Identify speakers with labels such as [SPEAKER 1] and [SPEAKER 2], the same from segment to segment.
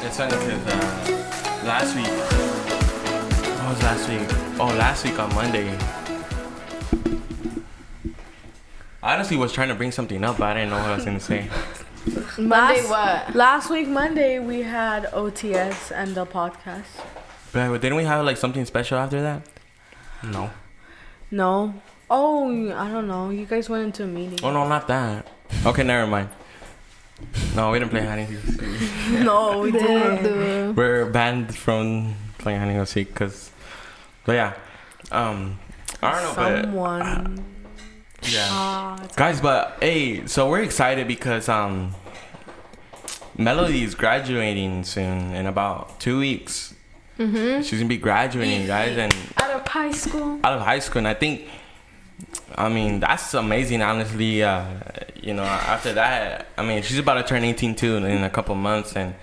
[SPEAKER 1] It's funny because last week. What was last week? Oh, last week on Monday. I honestly was trying to bring something up, but I didn't know what I was going to say.
[SPEAKER 2] Last week, Monday, we had OTS and the podcast.
[SPEAKER 1] But didn't we have like something special after that?
[SPEAKER 2] No. Oh, I don't know. You guys went into a meeting.
[SPEAKER 1] Oh, no, not that. Okay, never mind. No, we didn't play hide and seek.
[SPEAKER 2] No, we didn't.
[SPEAKER 1] We're banned from playing hide and seek because... But yeah. I don't know,
[SPEAKER 2] Someone.
[SPEAKER 1] But... Yeah. Guys, but hey, so we're excited because Melody is graduating soon in about 2 weeks.
[SPEAKER 2] Mm-hmm.
[SPEAKER 1] She's gonna be graduating, guys, and
[SPEAKER 2] out of high school.
[SPEAKER 1] And I think, I mean, that's amazing. Honestly, after that, I mean, she's about to turn 18 too in a couple months, and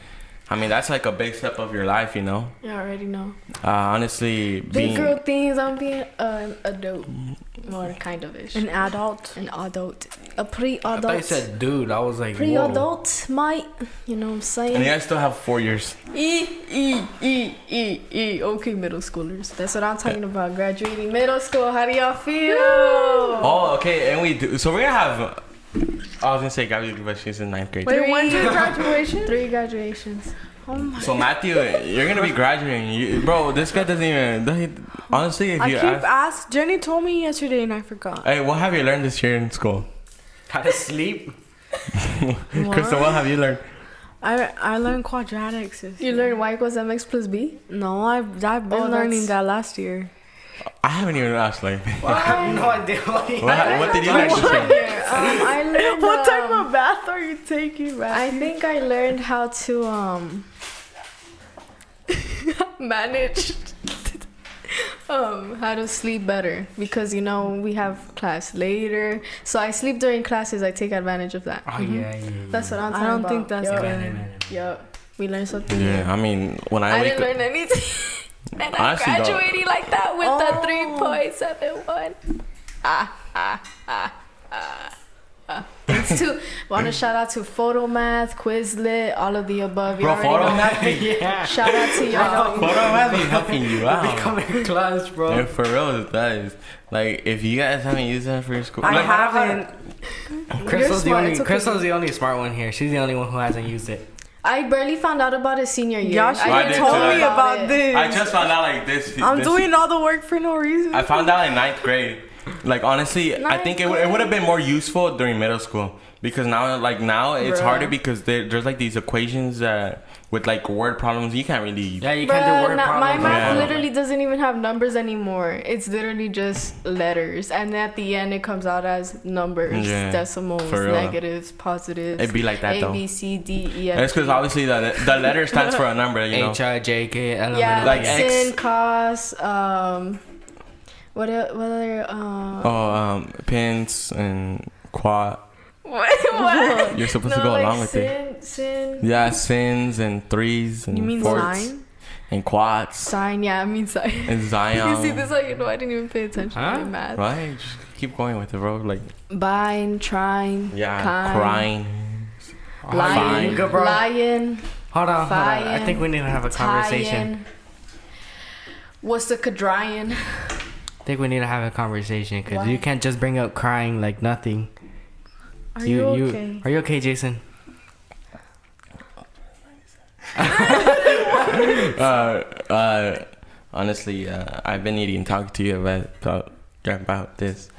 [SPEAKER 1] I mean, that's like a big step of your life, you know.
[SPEAKER 2] Yeah, I already know.
[SPEAKER 1] Honestly,
[SPEAKER 2] big girl things. I'm being an adult, more kind of ish. An adult, a pre-adult.
[SPEAKER 3] I thought you said dude. I was like
[SPEAKER 2] pre-adult, might. You know what I'm saying?
[SPEAKER 1] And you guys still have 4 years.
[SPEAKER 2] Okay, middle schoolers. That's what I'm talking about. Graduating middle school. How do y'all feel?
[SPEAKER 1] Oh, okay, and we do. So we're gonna have. I was gonna say Gabby, but she's in 9th grade.
[SPEAKER 2] Wait, when's your graduation? 3 graduations. Oh my.
[SPEAKER 1] So Matthew, you're gonna be graduating, bro. This guy doesn't even. Honestly, if you
[SPEAKER 2] ask, Jenny told me yesterday and I forgot.
[SPEAKER 1] Hey, what have you learned this year in school?
[SPEAKER 3] How to sleep.
[SPEAKER 1] Crystal, what have you learned?
[SPEAKER 2] I learned quadratics.
[SPEAKER 4] You learned y equals mx plus b?
[SPEAKER 2] No, I've been learning that last year.
[SPEAKER 1] I haven't even asked. Like,
[SPEAKER 3] I have no idea
[SPEAKER 1] what did you learn this year?
[SPEAKER 4] I learned.
[SPEAKER 2] What type of math are you taking, man?
[SPEAKER 4] I think I learned how to manage how to sleep better because we have class later, so I sleep during classes. I take advantage of that.
[SPEAKER 3] Oh yeah.
[SPEAKER 4] That's what I'm talking about.
[SPEAKER 2] I don't think that's good.
[SPEAKER 4] Yep, we learned something.
[SPEAKER 1] Yeah, I mean, when I
[SPEAKER 4] didn't learn anything. And I'm graduating like that with the 3.71. Thanks to want to shout out to Photo Math, Quizlet, all of the above.
[SPEAKER 1] Bro, Photo Math, yeah.
[SPEAKER 4] Shout out to y'all.
[SPEAKER 1] Photo Math is helping you out.
[SPEAKER 3] Becoming class, bro.
[SPEAKER 1] Yeah, for real, that is. Like, if you guys haven't used that for your school,
[SPEAKER 2] I haven't.
[SPEAKER 3] Crystal's the only smart one here. She's the only one who hasn't used it.
[SPEAKER 4] I barely found out about it senior year.
[SPEAKER 2] Y'all should have told me about this.
[SPEAKER 1] I just found out like this.
[SPEAKER 2] I'm doing all the work for no reason.
[SPEAKER 1] I found out in 9th grade. Like, honestly, I think it would have been more useful during middle school. Because now it's harder because there's like these equations with like word problems. You can't really...
[SPEAKER 3] Yeah, you can't do word problems.
[SPEAKER 4] My math literally doesn't even have numbers anymore. It's literally just letters. And at the end, it comes out as numbers, decimals, negatives, positives.
[SPEAKER 1] It'd be like that, though.
[SPEAKER 4] A, B, C, D, E, F,
[SPEAKER 1] It's because obviously the letter stands for a number, you know.
[SPEAKER 3] H, I, J, K, L, M,
[SPEAKER 4] yeah,
[SPEAKER 3] N,
[SPEAKER 4] like
[SPEAKER 1] X.
[SPEAKER 4] sin, cos, what other,
[SPEAKER 1] pins and quad.
[SPEAKER 4] What?
[SPEAKER 1] You're supposed to go along with it.
[SPEAKER 4] Sin.
[SPEAKER 1] Yeah, sins and threes and
[SPEAKER 2] you mean
[SPEAKER 1] fourths
[SPEAKER 2] sign?
[SPEAKER 1] And quads.
[SPEAKER 4] Sign, yeah, I mean sign.
[SPEAKER 1] And Zion.
[SPEAKER 4] You see this? Like, I didn't even pay attention to my math.
[SPEAKER 1] Right? Just keep going with it, bro. Like
[SPEAKER 4] Bine, trine,
[SPEAKER 1] crying.
[SPEAKER 4] lion, lion.
[SPEAKER 3] Hold on. I think we need to have a conversation.
[SPEAKER 4] What's the quadrian?
[SPEAKER 3] I think we need to have a conversation because you can't just bring up crying like nothing.
[SPEAKER 2] Are you okay?
[SPEAKER 3] Are you okay, Jason?
[SPEAKER 1] Honestly, I've been needing to talk to you about this.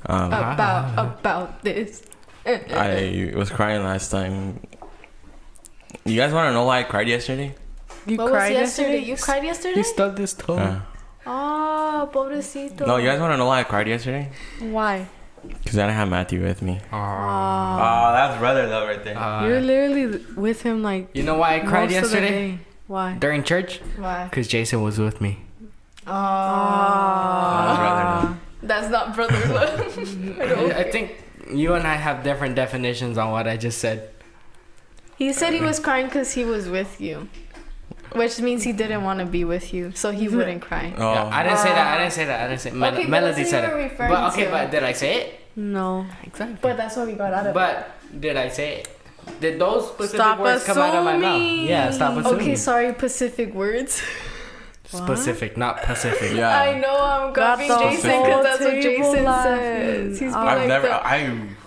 [SPEAKER 4] About this.
[SPEAKER 1] I was crying last time. You guys want to know why I cried yesterday?
[SPEAKER 4] You cried yesterday? You cried yesterday?
[SPEAKER 3] He stubbed his toe.
[SPEAKER 4] Oh, pobrecito.
[SPEAKER 1] No, you guys want to know why I cried yesterday?
[SPEAKER 2] Why?
[SPEAKER 1] Because I didn't have Matthew with me.
[SPEAKER 2] Oh,
[SPEAKER 1] that's brother love right there.
[SPEAKER 2] You're literally with him like.
[SPEAKER 3] You know why I cried yesterday?
[SPEAKER 2] Why?
[SPEAKER 3] During church?
[SPEAKER 4] Why?
[SPEAKER 3] Because Jason was with me.
[SPEAKER 4] That's not brother love.
[SPEAKER 3] I think you and I have different definitions on what I just said.
[SPEAKER 4] He said he was crying because he was with you. Which means he didn't want to be with you, so he wouldn't cry.
[SPEAKER 1] Oh.
[SPEAKER 3] Yeah, I didn't say that. I didn't say
[SPEAKER 4] Okay,
[SPEAKER 3] Melody said it. But
[SPEAKER 4] but
[SPEAKER 3] did I say it?
[SPEAKER 2] No.
[SPEAKER 3] Exactly.
[SPEAKER 4] But that's what we got out of it.
[SPEAKER 3] But did I say it? Did those specific words come out of my mouth? Yeah, stop assuming.
[SPEAKER 4] Okay, sorry, Pacific words.
[SPEAKER 3] Specific, not Pacific.
[SPEAKER 1] Yeah.
[SPEAKER 4] I know I'm copying Jason because that's what Jason says. He's
[SPEAKER 1] I've
[SPEAKER 4] like
[SPEAKER 1] I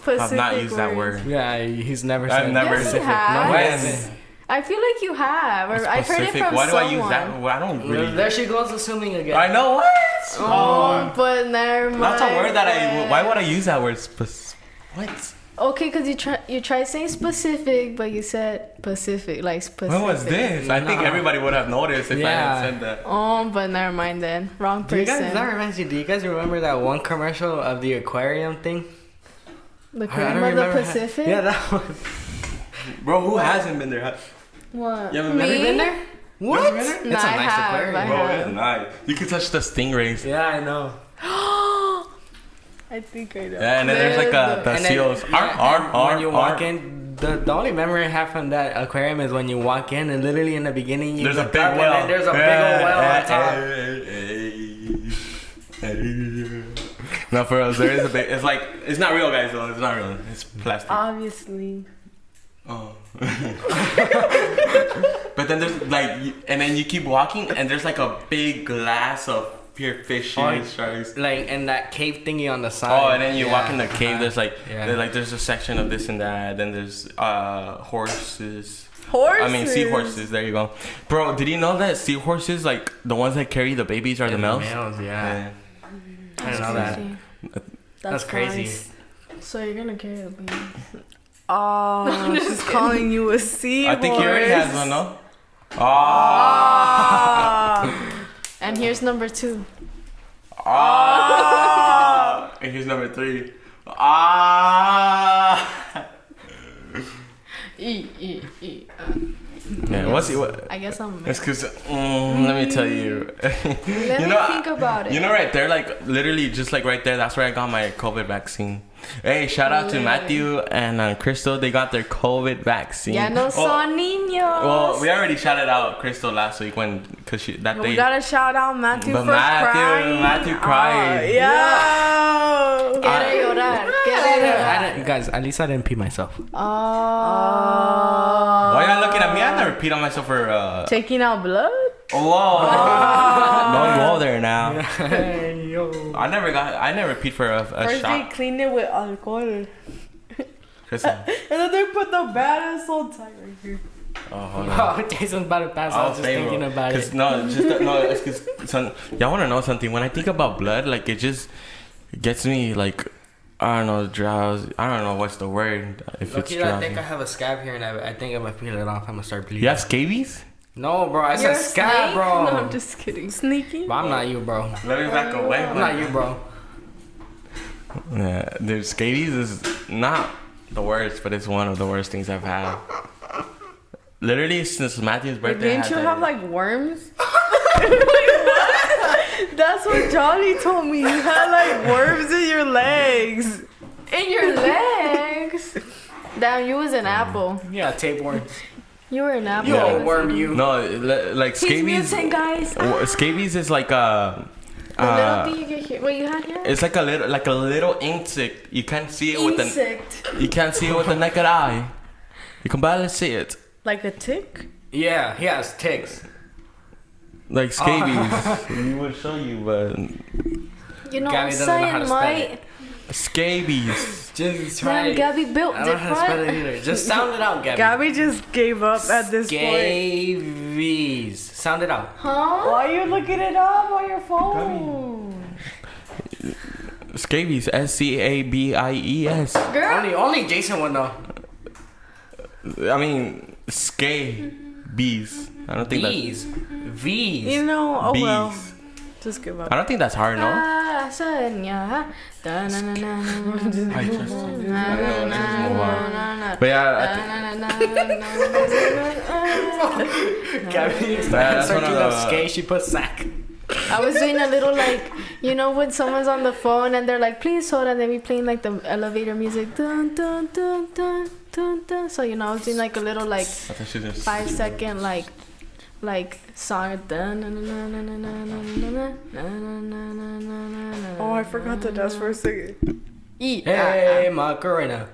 [SPEAKER 1] have not used that word.
[SPEAKER 3] Yeah, he's never said
[SPEAKER 1] I've never
[SPEAKER 4] Yes,
[SPEAKER 1] said
[SPEAKER 4] he has.
[SPEAKER 3] No, when?
[SPEAKER 4] I feel like you have. Or I've heard it from
[SPEAKER 1] Why do
[SPEAKER 4] someone.
[SPEAKER 1] I use that? Well, I don't really.
[SPEAKER 3] There she goes assuming again.
[SPEAKER 1] I know what.
[SPEAKER 4] Oh, but never mind.
[SPEAKER 1] That's a word that Why would I use that word? What?
[SPEAKER 4] Okay, because you tried saying specific, but you said Pacific, like specific.
[SPEAKER 1] When was this? I think everybody would have noticed if I had said that.
[SPEAKER 4] Oh, but never mind then. Wrong person.
[SPEAKER 3] Do you guys remember that one commercial of the aquarium thing?
[SPEAKER 4] The Aquarium of the Pacific?
[SPEAKER 3] Yeah, that one.
[SPEAKER 1] Bro, who hasn't been there?
[SPEAKER 4] What?
[SPEAKER 1] You haven't
[SPEAKER 4] Me?
[SPEAKER 1] been there?
[SPEAKER 3] What?
[SPEAKER 4] No,
[SPEAKER 3] It's a nice aquarium.
[SPEAKER 1] Bro, it's nice. You can touch the stingrays.
[SPEAKER 3] Yeah, I know.
[SPEAKER 4] I think I know.
[SPEAKER 1] Yeah, and then there's like the seals.
[SPEAKER 3] When you walk in, the only memory I have from that aquarium is when you walk in and literally in the beginning
[SPEAKER 1] there's a big well.
[SPEAKER 3] And there's a big old well on top.
[SPEAKER 1] No, for us, there is a big. It's like it's not real, guys. Though it's not real. It's plastic.
[SPEAKER 4] Obviously.
[SPEAKER 1] Oh. But then there's like, and then you keep walking, and there's like a big glass of pure fish, sharks.
[SPEAKER 3] Like in that cave thingy on the side.
[SPEAKER 1] Oh, and then you walk in the cave. There's like, there's a section of this and that. Then there's horses. I mean seahorses. There you go, bro. Did you know that seahorses, like the ones that carry the babies, are the males?
[SPEAKER 3] Yeah. I didn't know that. That's crazy.
[SPEAKER 4] Nice. So you're gonna carry a baby.
[SPEAKER 2] Oh, she's calling you a seahorse.
[SPEAKER 1] I think he already has one, no?
[SPEAKER 4] And here's number 2.
[SPEAKER 1] And here's number 3. Yeah, what's it? What?
[SPEAKER 4] I guess I'm.
[SPEAKER 1] It's because let me tell you.
[SPEAKER 4] Let me think about it.
[SPEAKER 1] You know, right there, like literally, just like right there. That's where I got my COVID vaccine. Hey, shout out to Matthew and Crystal. They got their COVID vaccine.
[SPEAKER 4] Ya no son niños.
[SPEAKER 1] Well, we already shouted out Crystal last week because that day.
[SPEAKER 2] We gotta shout out Matthew
[SPEAKER 1] But
[SPEAKER 2] for crying.
[SPEAKER 1] Matthew cried.
[SPEAKER 2] Yeah.
[SPEAKER 4] Quiere llorar.
[SPEAKER 3] Guys, at least I didn't pee myself.
[SPEAKER 1] Why y'all looking at me? I never peed on myself for
[SPEAKER 2] Taking out blood?
[SPEAKER 1] Whoa. Don't go there now. I never peed for a
[SPEAKER 2] First
[SPEAKER 1] shot.
[SPEAKER 2] they cleaned it with alcohol.
[SPEAKER 1] Crystal.
[SPEAKER 2] And then they put the bad ass so tight right here.
[SPEAKER 1] Oh, hold on.
[SPEAKER 3] Oh, Jason's about to pass out just thinking about it.
[SPEAKER 1] No, it's because y'all want to know something. When I think about blood, like it just gets me like, I don't know, drowsy. I don't know what's the word. If it's drowsy.
[SPEAKER 3] I think I have a scab here, and I think if I peel it off, I'm gonna start bleeding.
[SPEAKER 1] You have scabies?
[SPEAKER 3] No, bro. I said scab, bro.
[SPEAKER 4] No, I'm just kidding.
[SPEAKER 2] Sneaky?
[SPEAKER 3] But I'm not you, bro.
[SPEAKER 1] Let me back away.
[SPEAKER 3] I'm not you, bro.
[SPEAKER 1] Yeah, dude, scabies is not the worst, but it's one of the worst things I've had. Literally since Matthew's birthday.
[SPEAKER 2] Didn't you have like worms? That's what Johnny told me. You had like worms in your legs.
[SPEAKER 4] In your legs? Damn, you was an apple.
[SPEAKER 3] Yeah, tapeworm.
[SPEAKER 4] You were an apple.
[SPEAKER 3] Yo, worm you.
[SPEAKER 1] No, like scabies.
[SPEAKER 4] He's mutant, guys.
[SPEAKER 1] Scabies is like
[SPEAKER 4] The little thing you get here. What you had here?
[SPEAKER 1] It's like a little insect. You can't see it with the naked eye. You can barely see it.
[SPEAKER 2] Like a tick?
[SPEAKER 3] Yeah, he has ticks.
[SPEAKER 1] Like scabies. We would show you, but
[SPEAKER 4] You know
[SPEAKER 3] Gabby
[SPEAKER 4] what I'm
[SPEAKER 3] doesn't know how
[SPEAKER 4] saying,
[SPEAKER 3] to spell
[SPEAKER 4] Mike?
[SPEAKER 3] it.
[SPEAKER 1] scabies.
[SPEAKER 3] Just try.
[SPEAKER 4] Damn, Gabby built
[SPEAKER 3] I don't know how to spell it
[SPEAKER 4] different.
[SPEAKER 3] either. Just sound it out, Gabby.
[SPEAKER 2] Gabby just gave up at this point.
[SPEAKER 3] Scabies. Sound it out.
[SPEAKER 4] Huh?
[SPEAKER 2] Why are you looking it up on your phone?
[SPEAKER 1] Scabies. SCABIES.
[SPEAKER 4] Girl.
[SPEAKER 3] Only Jason would know.
[SPEAKER 1] I mean, scabies. I don't think
[SPEAKER 3] Bees. V's.
[SPEAKER 2] You know, oh
[SPEAKER 1] bees.
[SPEAKER 2] well. Just give up.
[SPEAKER 1] I don't think that's hard, no?
[SPEAKER 4] Ah, Sonia.
[SPEAKER 1] I just move on. But yeah,
[SPEAKER 3] Gabby is
[SPEAKER 1] that's one
[SPEAKER 3] searching
[SPEAKER 1] of
[SPEAKER 3] up
[SPEAKER 1] the-
[SPEAKER 3] skate. She put sack.
[SPEAKER 4] I was doing a little like, you know, when someone's on the phone and they're like, please hold, and then we playing like the elevator music. Dun, dun, dun, dun, dun, dun. So, you know, I was doing like a little like 5-second like song.
[SPEAKER 2] Oh, I forgot to dance for a second.
[SPEAKER 3] Hey, Macarena.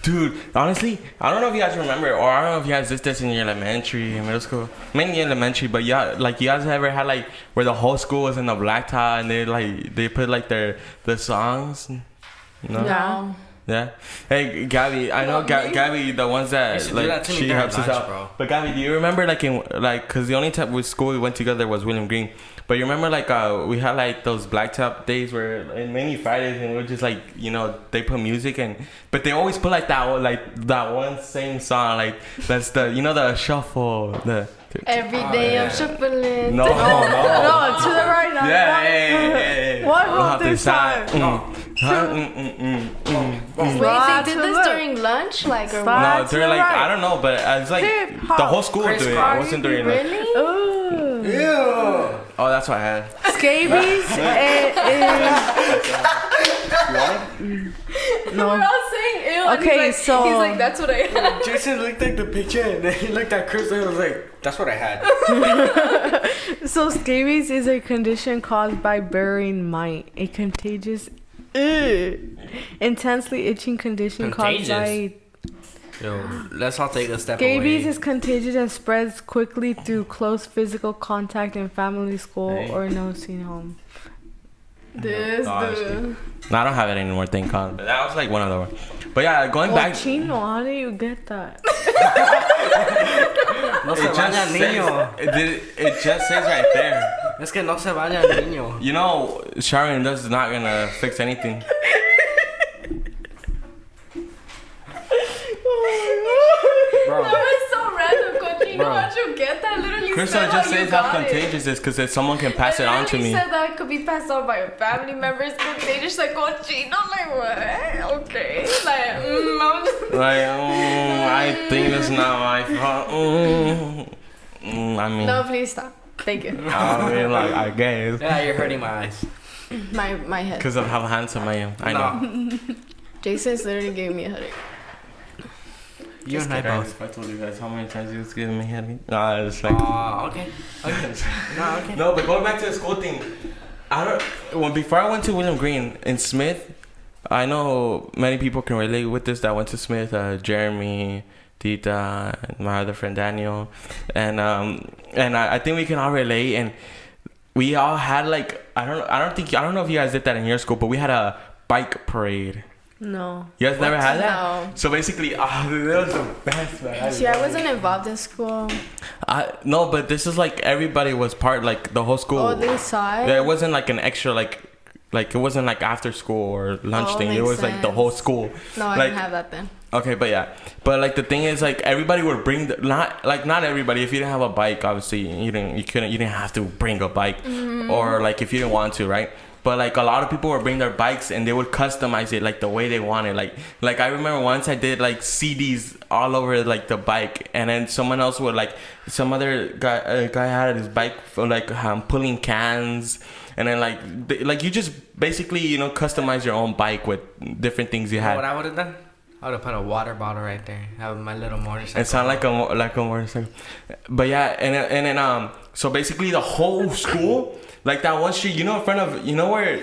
[SPEAKER 1] Dude, honestly, I don't know if you guys remember, or I don't know if you guys did this in your elementary, middle school, mainly elementary. But yeah, like you guys ever had like where the whole school was in the black tie and they put like the songs. No?
[SPEAKER 2] No.
[SPEAKER 1] Yeah. Hey, Gabby, I know Gabby, the ones that like she helps us out. Bro. But Gabby, do you remember cause the only time with school we went together was William Green. But you remember we had like those blacktop days where mainly Fridays and we were just like, you know, they put music but they always put like that one same song, like that's the shuffle,
[SPEAKER 2] Every day I'm shuffling.
[SPEAKER 1] No,
[SPEAKER 2] to the right now.
[SPEAKER 1] Yeah.
[SPEAKER 2] What wrote this time? Wait, they did this during lunch, like or what?
[SPEAKER 1] No, during like I don't know, but it's like the whole school would do it. I wasn't during like.
[SPEAKER 2] Really?
[SPEAKER 4] Ooh.
[SPEAKER 1] Ew. Oh, that's what I had.
[SPEAKER 4] Scabies
[SPEAKER 2] No. We're all saying ew.
[SPEAKER 4] Okay,
[SPEAKER 2] he's like, that's what I had.
[SPEAKER 3] Jason looked at the picture and then he looked at Chris and was like, that's what I had.
[SPEAKER 4] So scabies is a condition caused by burying mite, a contagious, intensely itching condition caused by.
[SPEAKER 3] Yo, let's all take a step
[SPEAKER 4] Scabies
[SPEAKER 3] away.
[SPEAKER 4] is contagious and spreads quickly through close physical contact in family, school, or nursing home.
[SPEAKER 2] This dude.
[SPEAKER 1] No, I don't have it anymore, thank God. But that was like one of the ones. But yeah, going back.
[SPEAKER 4] Chino, how do you get that?
[SPEAKER 3] No se vaya niño.
[SPEAKER 1] It just says right there.
[SPEAKER 3] Es que no se vaya niño.
[SPEAKER 1] You know, Sharon is not gonna fix anything.
[SPEAKER 3] Bro.
[SPEAKER 2] That was so random, Cochino. How'd you get that? Literally
[SPEAKER 1] Crystal
[SPEAKER 2] said
[SPEAKER 1] just
[SPEAKER 2] how you
[SPEAKER 1] says how
[SPEAKER 2] got
[SPEAKER 1] contagious it is because someone can pass it on to me.
[SPEAKER 2] said that it could be passed on by a family member. It's contagious, like Cochino. Like what? Okay. Like, I'm just...
[SPEAKER 1] I think it's not my fault. I mean.
[SPEAKER 2] No, please stop. Thank you.
[SPEAKER 1] I mean, like, I guess.
[SPEAKER 3] Yeah, you're hurting my eyes.
[SPEAKER 2] My head.
[SPEAKER 1] Because of how handsome I am. I know.
[SPEAKER 2] Jason's literally gave me a headache.
[SPEAKER 3] You and I both.
[SPEAKER 1] I told you guys how many times he was giving me a headache. Nah, it's like.
[SPEAKER 3] Okay. No, okay.
[SPEAKER 1] No, but going back to the school thing, before I went to William Green in Smith, I know many people can relate with this that went to Smith. Jeremy, Tita, and my other friend Daniel, and I think we can all relate. And we all had like I don't know if you guys did that in your school, but we had a bike parade.
[SPEAKER 4] No.
[SPEAKER 1] You guys never had that?
[SPEAKER 2] No.
[SPEAKER 1] So basically, that was the best, man.
[SPEAKER 2] See, I wasn't involved in school.
[SPEAKER 1] No, but this is like everybody was part, like the whole school.
[SPEAKER 2] Oh, they saw it?
[SPEAKER 1] There wasn't like an extra, like it wasn't like after school or lunch thing. It was like the whole school.
[SPEAKER 2] No, I didn't have that then.
[SPEAKER 1] Okay, but yeah. But like the thing is, like everybody would bring, not everybody. If you didn't have a bike, obviously, you didn't have to bring a bike. Or like if you didn't want to, right? But like a lot of people would bring their bikes and they would customize it like the way they wanted. Like I remember once I did like CDs all over like the bike, and then someone else would like some other guy had his bike for like pulling cans, and then like you just basically customize your own bike with different things you had.
[SPEAKER 3] What I would have done? I would have put a water bottle right there. Have my little motorcycle.
[SPEAKER 1] It sounded like a motorcycle. But yeah, and then so basically the whole school. Like that one street, in front of, where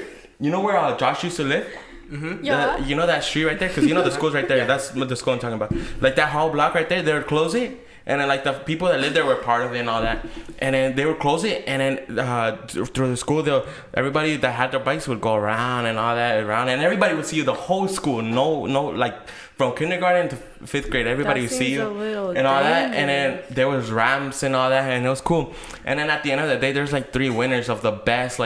[SPEAKER 1] Josh used to live?
[SPEAKER 2] Mm-hmm. Yeah.
[SPEAKER 1] That street right there? Because the school's right there. That's what the school I'm talking about. Like that whole block right there, they would close it. And then like the people that lived there were part of it and all that. And then they would close it. And then through the school, everybody that had their bikes would go around and all that around. And everybody would see you, the whole school. No, like from kindergarten to 5th grade, everybody would see you and all that. And then there was ramps and all that, and it was cool. And then at the end of the day, there's like 3 winners of the best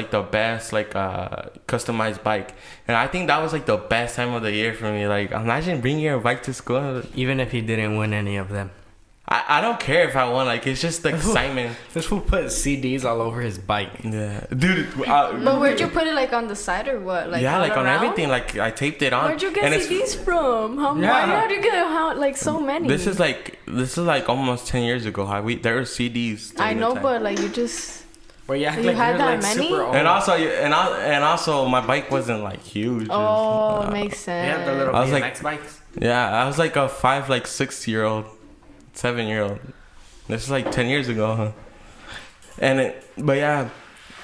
[SPEAKER 1] customized bike. And I think that was like the best time of the year for me. Like imagine bringing your bike to school.
[SPEAKER 3] Even if you didn't win any of them.
[SPEAKER 1] I don't care if I won. Like it's just the excitement.
[SPEAKER 3] This fool put CDs all over his bike.
[SPEAKER 1] Yeah, dude.
[SPEAKER 2] But where'd you put it? Like on the side or what? Like
[SPEAKER 1] yeah, like on
[SPEAKER 2] around?
[SPEAKER 1] everything. Like I taped it on.
[SPEAKER 2] Where'd you get CDs from? How did you get like so many?
[SPEAKER 1] This is like almost 10 years ago. There were CDs.
[SPEAKER 2] I know, but like you just.
[SPEAKER 3] Well, yeah,
[SPEAKER 2] you had that many.
[SPEAKER 1] And also, my bike wasn't like huge.
[SPEAKER 2] Oh, makes sense.
[SPEAKER 3] You had the little BMX bikes.
[SPEAKER 1] Yeah, I was like a 6-year-old. 7-year-old. This is like 10 years ago, huh? But yeah,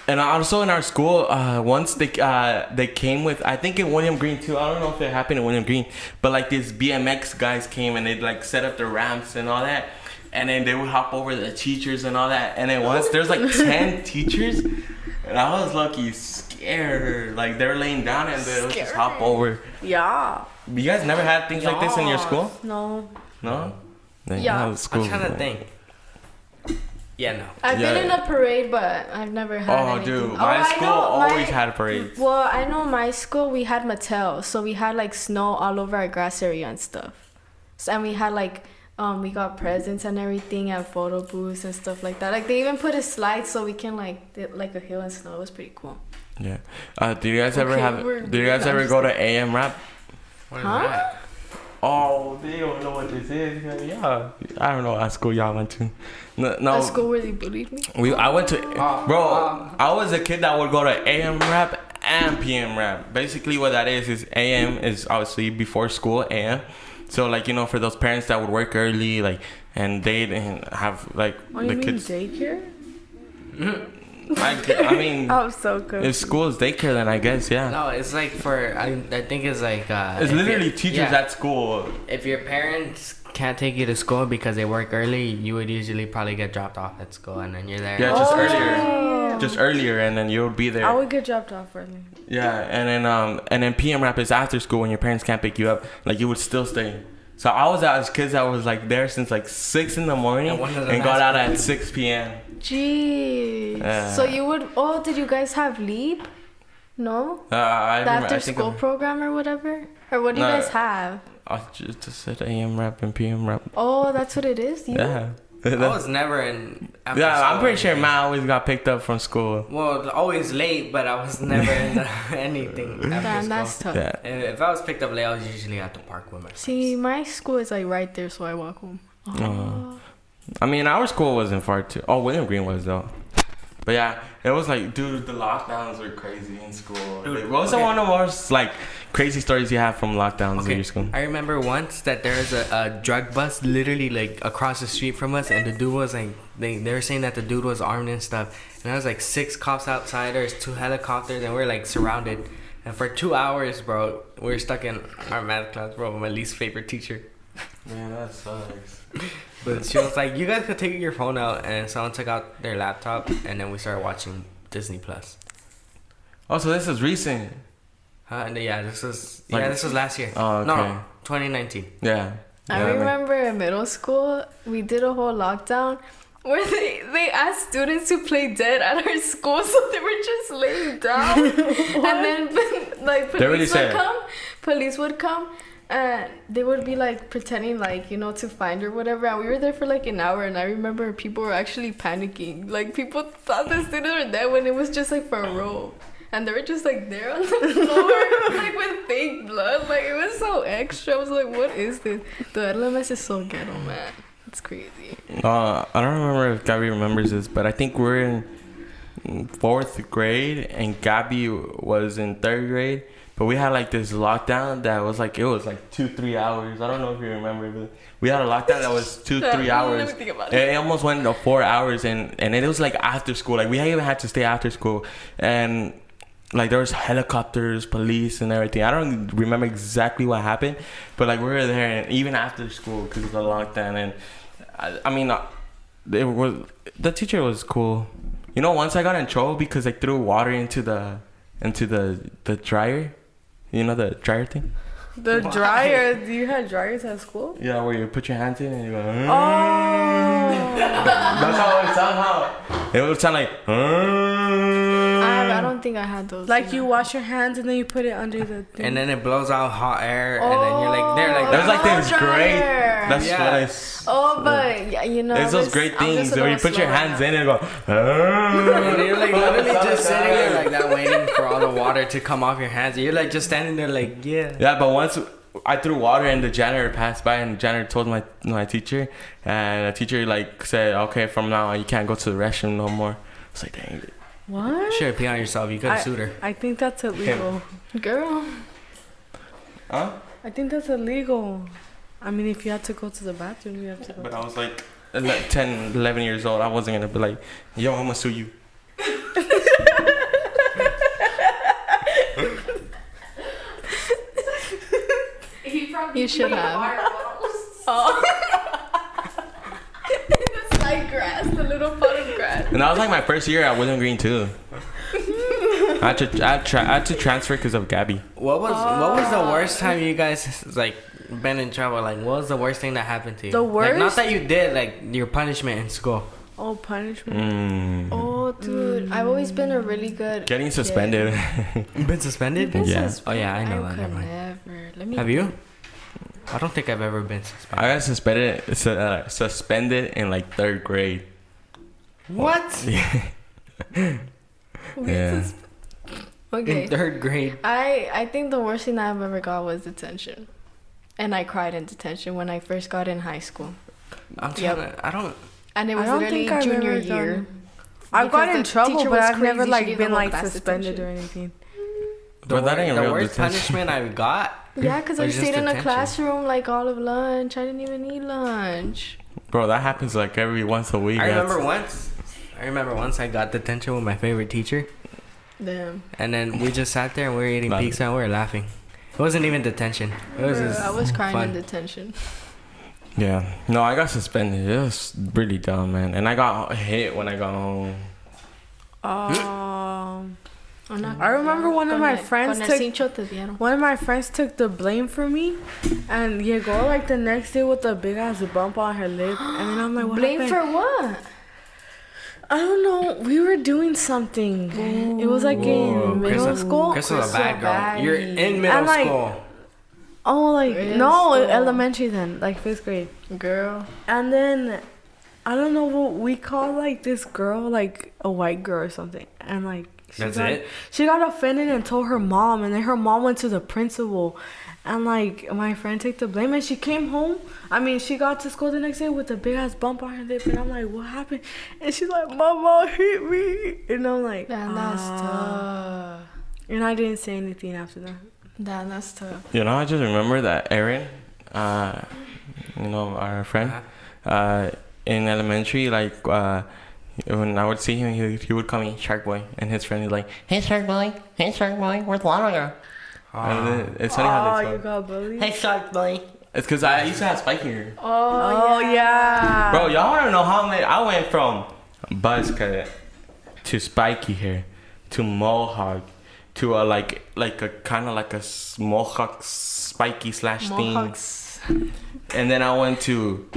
[SPEAKER 1] And also in our school, once they came with, I think in William Green too. I don't know if it happened in William Green, but like these BMX guys came and they'd like set up the ramps and all that, and then they would hop over the teachers and all that. And then once there's like 10 teachers, and I was lucky scared. Like they were laying down and they would just hop over.
[SPEAKER 2] Yeah.
[SPEAKER 1] You guys never had things like this in your school?
[SPEAKER 2] No.
[SPEAKER 1] No.
[SPEAKER 2] Yeah.
[SPEAKER 1] School.
[SPEAKER 3] I'm trying to think. Yeah, no.
[SPEAKER 4] I've been in a parade, but I've never had anything.
[SPEAKER 1] Dude, my school always had parades.
[SPEAKER 4] Well, I know my school, we had Mattel, so we had like snow all over our grass area and stuff. So, and we had like, we got presents and everything and photo booths and stuff like that. Like they even put a slide so we can like a hill and snow. It was pretty cool.
[SPEAKER 1] Yeah. Did you guys ever go to AM rap?
[SPEAKER 3] What is that?
[SPEAKER 1] Oh, they don't know what this is. Yeah, I don't know what school y'all went to. No.
[SPEAKER 4] A school where they bullied me?
[SPEAKER 1] I went to, I was a kid that would go to AM rap and PM rap. Basically what that is AM is obviously before school, AM. So like, for those parents that would work early, like, and they didn't have like
[SPEAKER 2] the kids. Daycare?
[SPEAKER 1] I mean,
[SPEAKER 2] I'm so good.
[SPEAKER 1] If school is daycare, then I guess, yeah.
[SPEAKER 3] No, it's like I think it's like...
[SPEAKER 1] it's literally teachers at school.
[SPEAKER 3] If your parents can't take you to school because they work early, you would usually probably get dropped off at school and then you're there.
[SPEAKER 1] Yeah, just earlier, and then you'll be there.
[SPEAKER 2] I would get dropped off early.
[SPEAKER 1] Yeah, and then PM rap is after school when your parents can't pick you up. Like, you would still stay. So I was out as kids that was like there since like 6 in the morning and got out at 6 p.m.
[SPEAKER 4] Jeez. So you would... Oh, did you guys have LEAP? No? The after school program or whatever? Or what do you guys have?
[SPEAKER 1] I just said AM rap and PM rap.
[SPEAKER 4] Oh, that's what it is?
[SPEAKER 1] Yeah.
[SPEAKER 3] I was never in...
[SPEAKER 1] I'm pretty sure Matt always got picked up from school.
[SPEAKER 3] Well, always late, but I was never in anything after school.
[SPEAKER 4] That's tough.
[SPEAKER 1] Yeah.
[SPEAKER 3] If I was picked up late, I was usually at the park with my friends.
[SPEAKER 4] See, my school is like right there, so I walk home. Oh.
[SPEAKER 1] I mean, our school wasn't far too. Oh, William Green was though. But yeah, it was like, dude, the lockdowns were crazy in school. Dude, what was one of the most like crazy stories you have from lockdowns in your school?
[SPEAKER 3] I remember once that there was a drug bust literally like across the street from us, and the dude was like, they were saying that the dude was armed and stuff, and there was like 6 cops outside, there's 2 helicopters, and we're like surrounded. And for 2 hours, bro, we were stuck in our math class, bro, my least favorite teacher.
[SPEAKER 1] Man, that sucks.
[SPEAKER 3] But she was like, you guys could take your phone out, and someone took out their laptop, and then we started watching Disney Plus.
[SPEAKER 1] Oh, so this is recent.
[SPEAKER 3] This was last year.
[SPEAKER 1] Oh, okay.
[SPEAKER 3] No, 2019.
[SPEAKER 1] Yeah.
[SPEAKER 4] I remember in middle school, we did a whole lockdown where they asked students to play dead at our school, so they were just laying down. And then like police would come. And they would be like pretending like, to find or whatever. And we were there for like an hour, and I remember people were actually panicking. Like people thought the students were dead when it was just like for a roll. And they were just like there on the floor, like with fake blood. Like it was so extra. I was like, what is this? The LMS is so ghetto, man. It's crazy.
[SPEAKER 1] I don't remember if Gabby remembers this, but I think we're in 4th grade and Gabby was in 3rd grade. But we had like this lockdown that was like, it was like 2-3 hours. I don't know if you remember, but we had a lockdown that was 2-3 hours.
[SPEAKER 4] Let me think about
[SPEAKER 1] it almost went to 4 hours, and it was like after school. Like we even had to stay after school, and like there was helicopters, police, and everything. I don't remember exactly what happened, but like we were there, and even after school because of the lockdown. And I mean, the teacher was cool. Once I got in trouble because I threw water into the dryer. The dryer thing?
[SPEAKER 2] The dryer? You had dryers at school?
[SPEAKER 1] Yeah, where you put your hands in and you go...
[SPEAKER 2] Oh!
[SPEAKER 1] That's how it sounded. It would sound like...
[SPEAKER 4] I don't think I had those.
[SPEAKER 2] Like you wash your hands and then you put it under the thing.
[SPEAKER 3] And then it blows out hot air, and then you're like... They're like...
[SPEAKER 1] There's like this great... That's what I...
[SPEAKER 4] but
[SPEAKER 1] it's those great things where you put your hands in and go...
[SPEAKER 3] And you're like literally just sitting there like that, waiting for all the water to come off your hands. You're like just standing there like, yeah.
[SPEAKER 1] Yeah, but once I threw water and the janitor passed by, and the janitor told my teacher, and the teacher like said, okay, from now on you can't go to the restroom no more. I was like, dang it.
[SPEAKER 2] What?
[SPEAKER 3] Sure, pee on yourself. You could have sued her.
[SPEAKER 2] I think that's illegal.
[SPEAKER 4] Girl.
[SPEAKER 1] Huh?
[SPEAKER 2] I think that's illegal. I mean, if you had to go to the bathroom, you have to go.
[SPEAKER 1] But I was like 10, 11 years old. I wasn't going to be like, yo, I'm going to sue you.
[SPEAKER 2] You should have. Oh. It's like grass, the little pot of grass.
[SPEAKER 1] And that was like my first year at William Green too. I had to transfer because of Gabby.
[SPEAKER 3] What was the worst time you guys like been in trouble? Like, what was the worst thing that happened to you?
[SPEAKER 4] The worst?
[SPEAKER 3] Like, not that you did, like your punishment in school.
[SPEAKER 4] Oh, punishment.
[SPEAKER 2] Oh, dude, I've always been a really good.
[SPEAKER 1] Getting suspended.
[SPEAKER 3] You've been suspended?
[SPEAKER 1] Yeah.
[SPEAKER 3] Oh yeah, I know that.
[SPEAKER 2] could
[SPEAKER 3] Never mind.
[SPEAKER 2] never. Let me.
[SPEAKER 3] Have you? I don't think I've ever been suspended.
[SPEAKER 1] I got suspended in like 3rd grade.
[SPEAKER 3] What?
[SPEAKER 1] Yeah.
[SPEAKER 2] Okay.
[SPEAKER 3] In 3rd grade.
[SPEAKER 2] I think the worst thing I've ever got was detention, and I cried in detention when I first got in high school.
[SPEAKER 3] I'm trying to, I don't.
[SPEAKER 2] And it was
[SPEAKER 4] I don't
[SPEAKER 2] literally
[SPEAKER 4] think I've
[SPEAKER 2] junior
[SPEAKER 4] ever
[SPEAKER 2] year.
[SPEAKER 4] done- I've
[SPEAKER 2] Because
[SPEAKER 4] got in
[SPEAKER 2] the
[SPEAKER 4] trouble,
[SPEAKER 2] teacher
[SPEAKER 4] but
[SPEAKER 2] was
[SPEAKER 4] I've never
[SPEAKER 2] crazy. She
[SPEAKER 4] like
[SPEAKER 2] gave
[SPEAKER 4] been
[SPEAKER 2] the whole
[SPEAKER 4] like
[SPEAKER 2] class
[SPEAKER 4] suspended
[SPEAKER 2] detention.
[SPEAKER 4] or anything.
[SPEAKER 1] But that ain't
[SPEAKER 3] the
[SPEAKER 1] real
[SPEAKER 3] worst
[SPEAKER 1] detention.
[SPEAKER 3] punishment I got.
[SPEAKER 2] Yeah, because I
[SPEAKER 3] was just
[SPEAKER 2] stayed in a
[SPEAKER 3] detention.
[SPEAKER 2] classroom like all of lunch. I didn't even eat lunch.
[SPEAKER 1] Bro, that happens like every once a week.
[SPEAKER 3] I remember once I got detention with my favorite teacher,
[SPEAKER 2] Damn.
[SPEAKER 3] and then we just sat there and we were eating pizza and we were laughing. It wasn't even detention. It was just
[SPEAKER 2] I was crying
[SPEAKER 3] fun.
[SPEAKER 2] in detention.
[SPEAKER 1] Yeah. No, I got suspended. It was really dumb, man. And I got hit when I got home.
[SPEAKER 4] I remember one of my friends took the blame for me, and llegó like the next day with a big ass bump on her lip, and then I'm like, what
[SPEAKER 2] Blame
[SPEAKER 4] happened?
[SPEAKER 2] for what?
[SPEAKER 4] I don't know. We were doing something. It was like in middle school.
[SPEAKER 3] Crystal's a bad girl.
[SPEAKER 2] Crystal
[SPEAKER 3] You're in middle
[SPEAKER 4] And, like,
[SPEAKER 3] school.
[SPEAKER 4] Oh, like
[SPEAKER 2] Middle
[SPEAKER 4] no,
[SPEAKER 2] school.
[SPEAKER 4] elementary then, like 5th grade.
[SPEAKER 2] Girl.
[SPEAKER 4] And then I don't know what we call like this girl, like a white girl or something, and like she got offended and told her mom, and then her mom went to the principal, and like my friend took the blame, and she came home. I mean, she got to school the next day with a big ass bump on her lip, and I'm like, what happened? And she's like, Mama hit me, and I'm like,
[SPEAKER 2] Damn, that's tough.
[SPEAKER 4] and I didn't say anything after that.
[SPEAKER 2] Damn, that's tough.
[SPEAKER 1] You know, I just remember that Aaron, you know, our friend, in elementary, like, when I would see him, he would call me Shark Boy, and his friend is like, hey Shark Boy, where's Lana? And it's funny how they
[SPEAKER 4] you
[SPEAKER 1] talk.
[SPEAKER 4] got bullied?
[SPEAKER 3] Hey, Shark Boy.
[SPEAKER 1] It's because I used to have spiky hair.
[SPEAKER 4] Oh yeah.
[SPEAKER 1] Bro, y'all want to know how many? I went from buzz cut to spiky hair to mohawk to a like a kind of like a mohawk spiky slash thing.
[SPEAKER 2] Mohawks.
[SPEAKER 1] And then I went to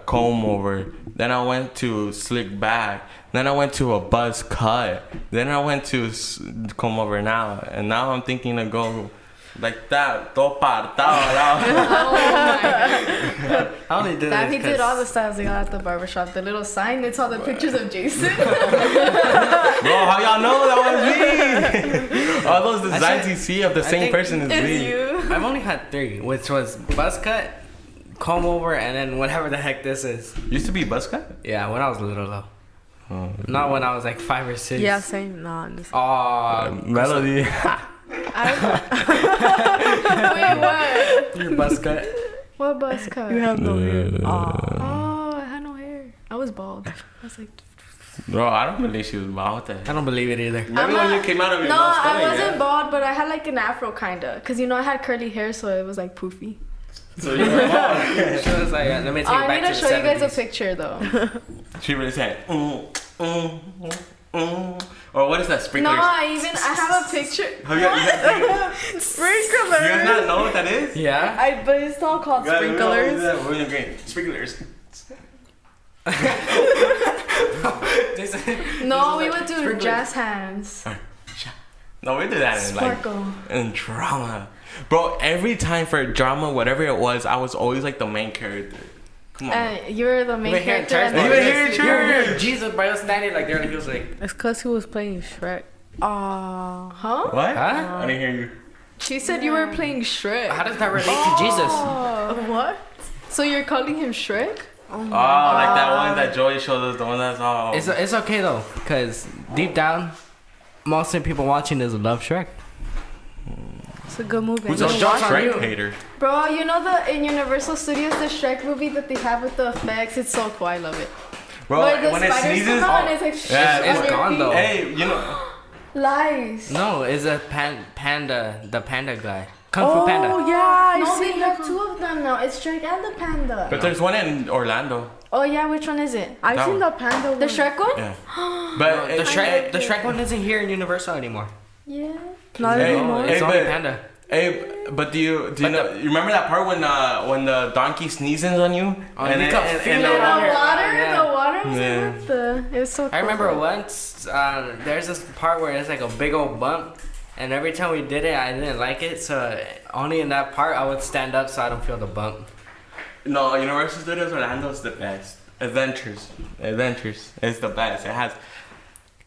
[SPEAKER 1] comb over. Then I went to slick back. Then I went to a buzz cut. Then I went to comb over now. And now I'm thinking to go like that. Todo partado.
[SPEAKER 3] I only did
[SPEAKER 2] Damn,
[SPEAKER 3] this
[SPEAKER 2] he did all the styles they got at the barbershop. The little sign, it's all the pictures of Jason.
[SPEAKER 1] Bro, how y'all know that was me? All those designs you see of the same person is me.
[SPEAKER 2] you.
[SPEAKER 3] I've only had 3, which was buzz cut, comb over, and then whatever the heck this is.
[SPEAKER 1] Used to be buzz cut?
[SPEAKER 3] Yeah, when I was little though. Not when I was like 5 or 6.
[SPEAKER 4] Yeah, same. No, I'm just.
[SPEAKER 1] Melody.
[SPEAKER 2] Wait, what?
[SPEAKER 3] Your buzz cut.
[SPEAKER 2] What buzz cut?
[SPEAKER 4] You have no hair.
[SPEAKER 2] Oh, I had no hair. I was bald. I was like...
[SPEAKER 1] Bro, I don't believe she was bald. What the heck?
[SPEAKER 3] I don't believe it either.
[SPEAKER 1] Remember when you came out of your
[SPEAKER 2] No,
[SPEAKER 1] mom's
[SPEAKER 2] I
[SPEAKER 1] stomach,
[SPEAKER 2] wasn't
[SPEAKER 1] yeah?
[SPEAKER 2] bald, but I had like an afro kinda. Cause you know I had curly hair, so it was like poofy.
[SPEAKER 1] So you were bald.
[SPEAKER 3] She was like, let me take it
[SPEAKER 2] I
[SPEAKER 3] back
[SPEAKER 2] need to
[SPEAKER 3] to
[SPEAKER 2] show
[SPEAKER 3] the
[SPEAKER 2] you guys a
[SPEAKER 3] 70s.
[SPEAKER 2] picture though.
[SPEAKER 1] She really said, Or what is that,
[SPEAKER 2] No,
[SPEAKER 1] sprinklers?
[SPEAKER 2] I have a picture.
[SPEAKER 1] Have you guys
[SPEAKER 4] Sprinklers.
[SPEAKER 1] not know what that is?
[SPEAKER 3] Yeah?
[SPEAKER 4] But it's not called sprinklers.
[SPEAKER 1] William Green. Sprinklers.
[SPEAKER 2] No, we would do jazz hands.
[SPEAKER 1] No, we did that in
[SPEAKER 2] Sparkle.
[SPEAKER 1] in drama. Bro, every time for drama, whatever it was, I was always like the main character. Come on.
[SPEAKER 2] You're the main character. and
[SPEAKER 1] You
[SPEAKER 2] the-
[SPEAKER 1] were here in church.
[SPEAKER 3] You're Jesus, bro. Standing like there and he was like,
[SPEAKER 4] It's cause he was playing Shrek.
[SPEAKER 2] Huh?
[SPEAKER 1] What?
[SPEAKER 3] huh?
[SPEAKER 1] I didn't hear you.
[SPEAKER 2] She said you were playing Shrek.
[SPEAKER 3] How does that relate to Jesus?
[SPEAKER 2] Oh, what? So you're calling him Shrek?
[SPEAKER 1] Oh, like that one that Joey showed us, the one that's all.
[SPEAKER 3] It's okay though, because deep down, most of the people watching this love Shrek.
[SPEAKER 4] It's a good movie.
[SPEAKER 1] Who's a
[SPEAKER 3] Those jokes on you.
[SPEAKER 1] Shrek hater?
[SPEAKER 2] Bro, you know in Universal Studios, the Shrek movie that they have with the effects, it's so cool. I love it.
[SPEAKER 1] Bro,
[SPEAKER 2] Where the
[SPEAKER 1] when it
[SPEAKER 2] spiders
[SPEAKER 1] sneezes,
[SPEAKER 2] come out and it's like
[SPEAKER 1] yeah,
[SPEAKER 2] on
[SPEAKER 3] it's
[SPEAKER 2] your
[SPEAKER 3] gone,
[SPEAKER 2] feet.
[SPEAKER 3] though.
[SPEAKER 1] hey, you know.
[SPEAKER 2] Lies.
[SPEAKER 3] No, it's a panda, the panda guy. Kung Fu Panda.
[SPEAKER 4] Oh yeah,
[SPEAKER 2] No,
[SPEAKER 4] I've
[SPEAKER 2] they
[SPEAKER 4] seen
[SPEAKER 2] have
[SPEAKER 4] that.
[SPEAKER 2] two of them now. It's Shrek and the panda.
[SPEAKER 1] But there's one in Orlando.
[SPEAKER 2] Oh yeah, which one is it?
[SPEAKER 4] I've
[SPEAKER 1] That
[SPEAKER 4] seen
[SPEAKER 1] one.
[SPEAKER 4] the panda one.
[SPEAKER 2] The Shrek one?
[SPEAKER 1] Yeah. But
[SPEAKER 3] The Shrek one isn't here in Universal anymore.
[SPEAKER 2] Yeah.
[SPEAKER 4] Not
[SPEAKER 1] Hey,
[SPEAKER 4] anymore.
[SPEAKER 3] It's
[SPEAKER 1] hey,
[SPEAKER 3] only
[SPEAKER 1] but-
[SPEAKER 3] Panda.
[SPEAKER 1] Hey, but do you you remember that part when the donkey sneezes on you?
[SPEAKER 3] Oh, and you can feel
[SPEAKER 2] The
[SPEAKER 3] it on your-
[SPEAKER 2] water,
[SPEAKER 3] yeah.
[SPEAKER 2] the water was
[SPEAKER 1] Yeah.
[SPEAKER 2] like, what the? It was so cool.
[SPEAKER 3] I remember once there's this part where it's like a big old bump, and every time we did it, I didn't like it. So only in that part I would stand up so I don't feel the bump.
[SPEAKER 1] No, Universal Studios Orlando is the best. Adventures is the best. It has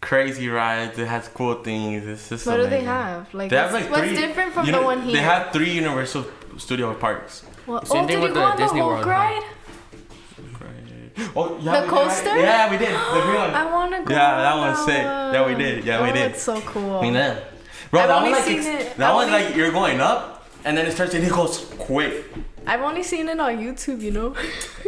[SPEAKER 1] crazy rides. It has cool things. It's just
[SPEAKER 2] What do
[SPEAKER 1] amazing.
[SPEAKER 2] they have? Like,
[SPEAKER 1] They have like
[SPEAKER 2] what's
[SPEAKER 1] three.
[SPEAKER 2] different from
[SPEAKER 1] you
[SPEAKER 2] the
[SPEAKER 1] know,
[SPEAKER 2] one here?
[SPEAKER 1] They have 3 Universal Studio parks.
[SPEAKER 2] Well,
[SPEAKER 3] Same
[SPEAKER 2] oh,
[SPEAKER 3] thing
[SPEAKER 2] did you
[SPEAKER 3] with
[SPEAKER 2] go
[SPEAKER 3] the
[SPEAKER 2] on
[SPEAKER 3] Disney
[SPEAKER 2] the
[SPEAKER 3] World,
[SPEAKER 2] Hulk
[SPEAKER 3] huh?
[SPEAKER 2] ride?
[SPEAKER 1] Oh, yeah,
[SPEAKER 2] The
[SPEAKER 1] we did,
[SPEAKER 2] coaster?
[SPEAKER 1] right? Yeah, we did. The green one.
[SPEAKER 2] I want to go.
[SPEAKER 1] Yeah, that
[SPEAKER 2] on
[SPEAKER 1] one's sick. Yeah, we did. Yeah, we
[SPEAKER 2] oh,
[SPEAKER 1] did.
[SPEAKER 2] It's so cool.
[SPEAKER 1] I mean, that. Bro,
[SPEAKER 2] I've
[SPEAKER 1] that
[SPEAKER 2] only
[SPEAKER 1] one like
[SPEAKER 2] seen
[SPEAKER 1] it's-
[SPEAKER 2] it-
[SPEAKER 1] that
[SPEAKER 2] I've
[SPEAKER 1] one's
[SPEAKER 2] only-
[SPEAKER 1] like you're going up, and then it starts and it goes quick.
[SPEAKER 2] I've only seen it on YouTube, you know.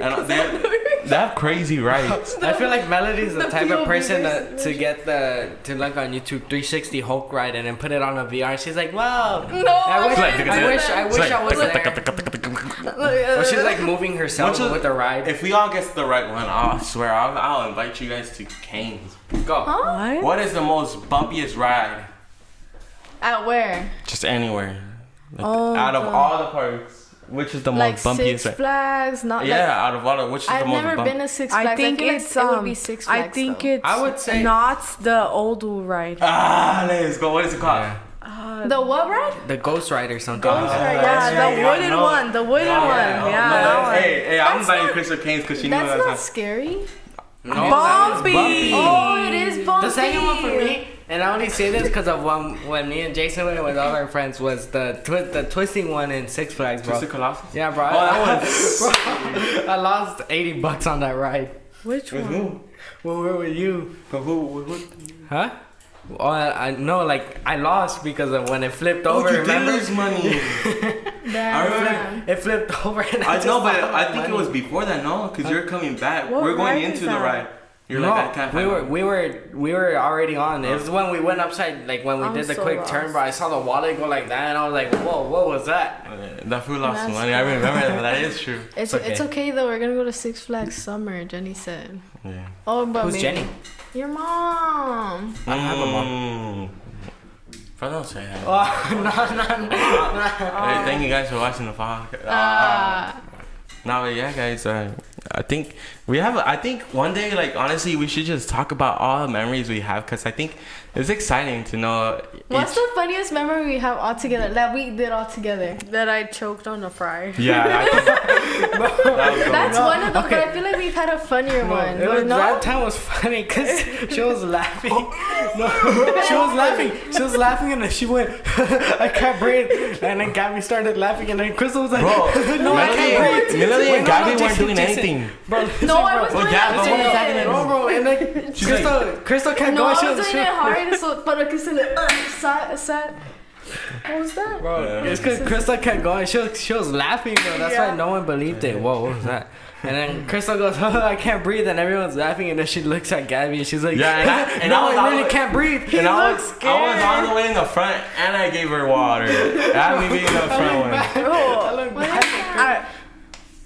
[SPEAKER 1] And they have crazy rides.
[SPEAKER 3] I feel like Melody's the type of
[SPEAKER 2] POV
[SPEAKER 3] person
[SPEAKER 2] version.
[SPEAKER 3] to get to look on YouTube 360 Hulk ride and then put it on a VR. And she's like, wow.
[SPEAKER 2] No,
[SPEAKER 3] I wish
[SPEAKER 2] didn't
[SPEAKER 3] I
[SPEAKER 2] do
[SPEAKER 3] wish
[SPEAKER 2] that.
[SPEAKER 3] I wish I was there. Or she's like moving herself
[SPEAKER 1] Which is-
[SPEAKER 3] with the ride.
[SPEAKER 1] If we all get the right one, I swear I'll invite you guys to Canes.
[SPEAKER 3] Go.
[SPEAKER 2] Huh?
[SPEAKER 4] What?
[SPEAKER 1] What is the most bumpiest ride?
[SPEAKER 2] At where?
[SPEAKER 1] Just anywhere. Like,
[SPEAKER 2] Oh,
[SPEAKER 1] out of
[SPEAKER 2] God.
[SPEAKER 1] all the parks, which is the
[SPEAKER 2] Like
[SPEAKER 1] most bumpiest
[SPEAKER 2] Six
[SPEAKER 1] ride?
[SPEAKER 2] Flags, not
[SPEAKER 1] Yeah,
[SPEAKER 2] like.
[SPEAKER 1] out of all of which is
[SPEAKER 2] I've
[SPEAKER 1] the most
[SPEAKER 2] never
[SPEAKER 1] bumpy?
[SPEAKER 2] been to Six Flags.
[SPEAKER 4] I think
[SPEAKER 2] feel
[SPEAKER 4] it's
[SPEAKER 2] like it would be Six Flags.
[SPEAKER 4] I think
[SPEAKER 2] though.
[SPEAKER 4] it's
[SPEAKER 3] I would say-
[SPEAKER 4] not the old ride.
[SPEAKER 1] Ah, let's go. What is it called?
[SPEAKER 3] Yeah.
[SPEAKER 2] The what ride?
[SPEAKER 3] The Ghost Ride or something.
[SPEAKER 2] Ghost Ride.
[SPEAKER 4] Yeah,
[SPEAKER 1] that's
[SPEAKER 4] the
[SPEAKER 1] right,
[SPEAKER 4] wooden
[SPEAKER 1] no.
[SPEAKER 4] one. The wooden one.
[SPEAKER 1] Oh,
[SPEAKER 4] Yeah,
[SPEAKER 1] no,
[SPEAKER 4] that one.
[SPEAKER 1] hey, I'm
[SPEAKER 2] That's
[SPEAKER 1] inviting
[SPEAKER 2] not-
[SPEAKER 1] Crystal Canes because she knew
[SPEAKER 2] That's
[SPEAKER 1] that
[SPEAKER 2] not
[SPEAKER 1] was
[SPEAKER 2] scary.
[SPEAKER 3] No,
[SPEAKER 4] Bumpy.
[SPEAKER 3] bumpy.
[SPEAKER 2] Oh, it is bumpy.
[SPEAKER 3] The second one for me, and I only say this because of when me and Jason went with all our friends, was the twisting one in Six Flags, bro.
[SPEAKER 1] Twisted Colossus?
[SPEAKER 3] Yeah, bro.
[SPEAKER 1] Oh, that was.
[SPEAKER 3] Bro, I lost $80 on that ride.
[SPEAKER 4] Which
[SPEAKER 1] With
[SPEAKER 4] one?
[SPEAKER 1] who?
[SPEAKER 3] When we were with you.
[SPEAKER 1] But who?
[SPEAKER 3] Huh? Oh, I know, like I lost because of when it flipped
[SPEAKER 1] Oh,
[SPEAKER 3] over.
[SPEAKER 1] you
[SPEAKER 3] Remember?
[SPEAKER 1] did lose money. I remember.
[SPEAKER 3] It flipped over. And
[SPEAKER 1] I know, but
[SPEAKER 3] lost
[SPEAKER 1] I think
[SPEAKER 3] money.
[SPEAKER 1] it was before that, no? Because you're coming back.
[SPEAKER 4] What
[SPEAKER 1] We're going
[SPEAKER 4] ride
[SPEAKER 1] into
[SPEAKER 4] is
[SPEAKER 1] the
[SPEAKER 4] that?
[SPEAKER 1] ride. You're
[SPEAKER 3] No,
[SPEAKER 1] like, I can't find
[SPEAKER 3] we were already on. It was when we went upside, like when we
[SPEAKER 4] I'm
[SPEAKER 3] did the
[SPEAKER 4] so
[SPEAKER 3] quick
[SPEAKER 4] lost.
[SPEAKER 3] turn, bro. I saw the wallet go like that, and I was like, whoa, what was that?
[SPEAKER 1] That fool lost
[SPEAKER 2] That's
[SPEAKER 1] money. I remember that. That is true.
[SPEAKER 2] It's
[SPEAKER 3] It's
[SPEAKER 2] okay though. We're gonna go to Six Flags summer. Jenny said.
[SPEAKER 1] Yeah.
[SPEAKER 2] Oh, but
[SPEAKER 3] Who's
[SPEAKER 2] maybe
[SPEAKER 3] Jenny?
[SPEAKER 2] your mom.
[SPEAKER 3] I don't have a mom.
[SPEAKER 1] Mm. Bro, don't say that.
[SPEAKER 3] Oh, no.
[SPEAKER 1] Hey, thank you guys for watching the podcast. No, but yeah, guys. I think I think one day, like honestly, we should just talk about all the memories we have, cause I think it's exciting to know.
[SPEAKER 2] What's the funniest memory we have all together that we did all together?
[SPEAKER 4] That I choked on a fry.
[SPEAKER 1] Yeah, I think that was the
[SPEAKER 2] That's one of them,
[SPEAKER 3] Okay.
[SPEAKER 2] but I feel like we've had a funnier one.
[SPEAKER 3] It was,
[SPEAKER 2] no?
[SPEAKER 3] That time was funny because she was laughing. No, she was laughing. She was laughing and then she went, I can't breathe. And then Gabby started laughing and then Crystal was like,
[SPEAKER 1] bro.
[SPEAKER 3] no, I can't breathe.
[SPEAKER 1] Melody and
[SPEAKER 3] Wait, no,
[SPEAKER 1] Gabby
[SPEAKER 3] no,
[SPEAKER 1] weren't
[SPEAKER 3] Jason,
[SPEAKER 1] doing
[SPEAKER 3] Jason.
[SPEAKER 1] anything.
[SPEAKER 3] Bro, listen,
[SPEAKER 2] No, I
[SPEAKER 3] bro.
[SPEAKER 2] was
[SPEAKER 1] Well,
[SPEAKER 2] doing
[SPEAKER 1] yeah, but what was
[SPEAKER 2] it.
[SPEAKER 1] happening?
[SPEAKER 3] Bro, and like
[SPEAKER 1] She's like-
[SPEAKER 3] Crystal kept
[SPEAKER 2] No,
[SPEAKER 3] going.
[SPEAKER 2] I
[SPEAKER 3] She
[SPEAKER 2] was
[SPEAKER 3] was,
[SPEAKER 2] doing it hard, so, but Crystal sat. What was that?
[SPEAKER 3] Bro,
[SPEAKER 1] Yeah.
[SPEAKER 3] it's because Crystal kept going. She was laughing, bro. That's why no one believed it. Whoa, what was that? And then Crystal goes, oh, I can't breathe, and everyone's laughing. And then she looks at Gabby and she's like,
[SPEAKER 1] Yeah, and
[SPEAKER 3] no,
[SPEAKER 1] I was
[SPEAKER 3] I
[SPEAKER 1] all
[SPEAKER 3] really
[SPEAKER 1] the-
[SPEAKER 3] can't breathe.
[SPEAKER 1] And I was
[SPEAKER 2] looks
[SPEAKER 1] all the way in the front, and I gave her water. That me being the front one.
[SPEAKER 4] Bro,
[SPEAKER 2] What is that?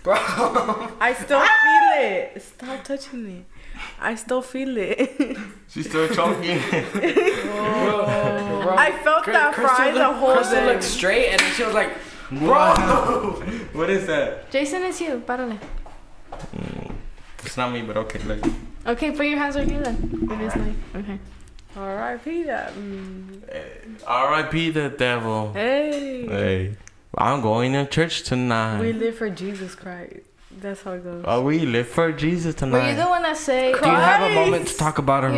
[SPEAKER 3] Bro.
[SPEAKER 4] I still feel it. Stop touching me. I still feel it.
[SPEAKER 1] She's still choking.
[SPEAKER 3] Bro.
[SPEAKER 4] I felt that fry the whole
[SPEAKER 3] Crystal
[SPEAKER 4] day.
[SPEAKER 3] looked straight, and then she was like, bro.
[SPEAKER 1] What is that?
[SPEAKER 2] Jason, it's you. Párale.
[SPEAKER 1] It's not me, but okay. Like,
[SPEAKER 2] Okay, put your hands right here then. It is nice. Okay.
[SPEAKER 4] R.I.P. that.
[SPEAKER 1] R.I.P. the devil.
[SPEAKER 4] Hey.
[SPEAKER 1] Hey, I'm going to church tonight.
[SPEAKER 4] We live for Jesus Christ. That's how it goes.
[SPEAKER 1] Oh, we live for Jesus
[SPEAKER 2] Were you
[SPEAKER 1] tonight.
[SPEAKER 2] the one that say?
[SPEAKER 3] Do you have a moment to talk about our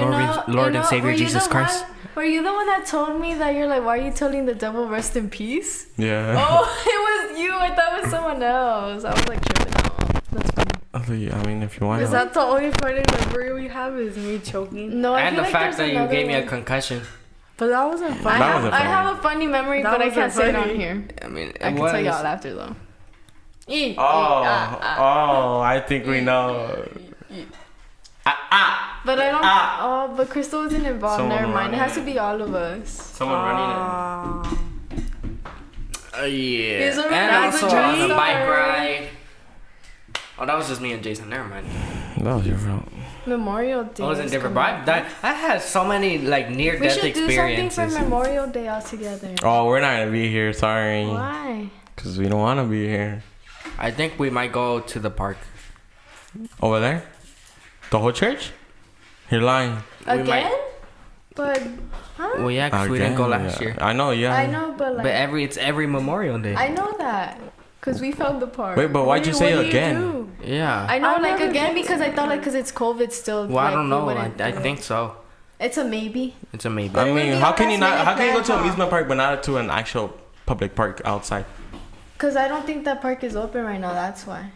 [SPEAKER 3] Lord and Savior
[SPEAKER 2] were you
[SPEAKER 3] Jesus
[SPEAKER 2] the
[SPEAKER 3] Christ?
[SPEAKER 2] one- Were you the one that told me that you're like, why are you telling the devil rest in peace?
[SPEAKER 1] Yeah.
[SPEAKER 2] Oh, it was you. I thought it was someone else. I was like tripping out. That's funny.
[SPEAKER 1] I mean, if you want
[SPEAKER 4] Is
[SPEAKER 1] to.
[SPEAKER 4] that the only funny memory we have? Is me choking?
[SPEAKER 2] No, I
[SPEAKER 3] And
[SPEAKER 2] feel
[SPEAKER 3] the
[SPEAKER 2] like
[SPEAKER 3] fact
[SPEAKER 2] there's
[SPEAKER 3] that you gave me a
[SPEAKER 2] another one.
[SPEAKER 3] concussion.
[SPEAKER 4] But that wasn't fun.
[SPEAKER 1] That wasn't
[SPEAKER 2] I
[SPEAKER 1] funny.
[SPEAKER 2] have a funny memory,
[SPEAKER 4] That
[SPEAKER 2] but I
[SPEAKER 4] wasn't
[SPEAKER 2] can't say it on
[SPEAKER 4] funny.
[SPEAKER 2] here.
[SPEAKER 3] I mean, it
[SPEAKER 2] I can
[SPEAKER 3] was.
[SPEAKER 2] tell y'all after though.
[SPEAKER 1] Oh, I think we know.
[SPEAKER 2] But I don't. Oh, but Crystal wasn't involved.
[SPEAKER 1] Someone
[SPEAKER 2] Never mind. It has to
[SPEAKER 1] running.
[SPEAKER 2] be all of us.
[SPEAKER 1] Someone running
[SPEAKER 3] I Yeah.
[SPEAKER 2] He's a
[SPEAKER 3] And
[SPEAKER 2] really
[SPEAKER 3] also
[SPEAKER 2] good
[SPEAKER 3] on the
[SPEAKER 2] star.
[SPEAKER 3] bike ride. Oh, that was just me and Jason. Never mind.
[SPEAKER 1] That was your fault.
[SPEAKER 4] Memorial Day.
[SPEAKER 3] I was in
[SPEAKER 4] is
[SPEAKER 3] different,
[SPEAKER 4] coming
[SPEAKER 3] but
[SPEAKER 4] up.
[SPEAKER 3] I had so many like near
[SPEAKER 4] We
[SPEAKER 3] death
[SPEAKER 4] should do
[SPEAKER 3] experiences.
[SPEAKER 4] something for Memorial Day all together.
[SPEAKER 1] Oh, we're not gonna be here. Sorry.
[SPEAKER 4] Why?
[SPEAKER 1] Because we don't want to be here.
[SPEAKER 3] I think we might go to the park.
[SPEAKER 1] Over there? The whole church? You're lying.
[SPEAKER 3] We
[SPEAKER 4] Again?
[SPEAKER 3] might-
[SPEAKER 4] But, huh?
[SPEAKER 3] Well, yeah, because we didn't go last
[SPEAKER 1] yeah.
[SPEAKER 3] year.
[SPEAKER 1] I know, yeah.
[SPEAKER 4] I know, but like,
[SPEAKER 3] But it's every Memorial Day.
[SPEAKER 4] I know that. Because we found the park.
[SPEAKER 1] Wait, but why'd you say again?
[SPEAKER 3] Yeah.
[SPEAKER 4] I know,
[SPEAKER 2] I've
[SPEAKER 4] like,
[SPEAKER 2] never
[SPEAKER 4] again,
[SPEAKER 2] been
[SPEAKER 4] because I thought, like, because it's COVID still.
[SPEAKER 3] Well, I
[SPEAKER 4] like,
[SPEAKER 3] don't
[SPEAKER 4] we
[SPEAKER 3] know.
[SPEAKER 4] wouldn't
[SPEAKER 3] I
[SPEAKER 4] do it.
[SPEAKER 3] think so.
[SPEAKER 4] It's a maybe.
[SPEAKER 3] It's a maybe.
[SPEAKER 1] I
[SPEAKER 4] it would
[SPEAKER 1] mean,
[SPEAKER 4] be
[SPEAKER 1] how
[SPEAKER 4] a
[SPEAKER 1] can you not?
[SPEAKER 4] last-minute
[SPEAKER 1] How can you go to
[SPEAKER 4] plan,
[SPEAKER 1] an amusement park but not to an actual public park outside?
[SPEAKER 4] Because I don't think that park is open right now, that's why.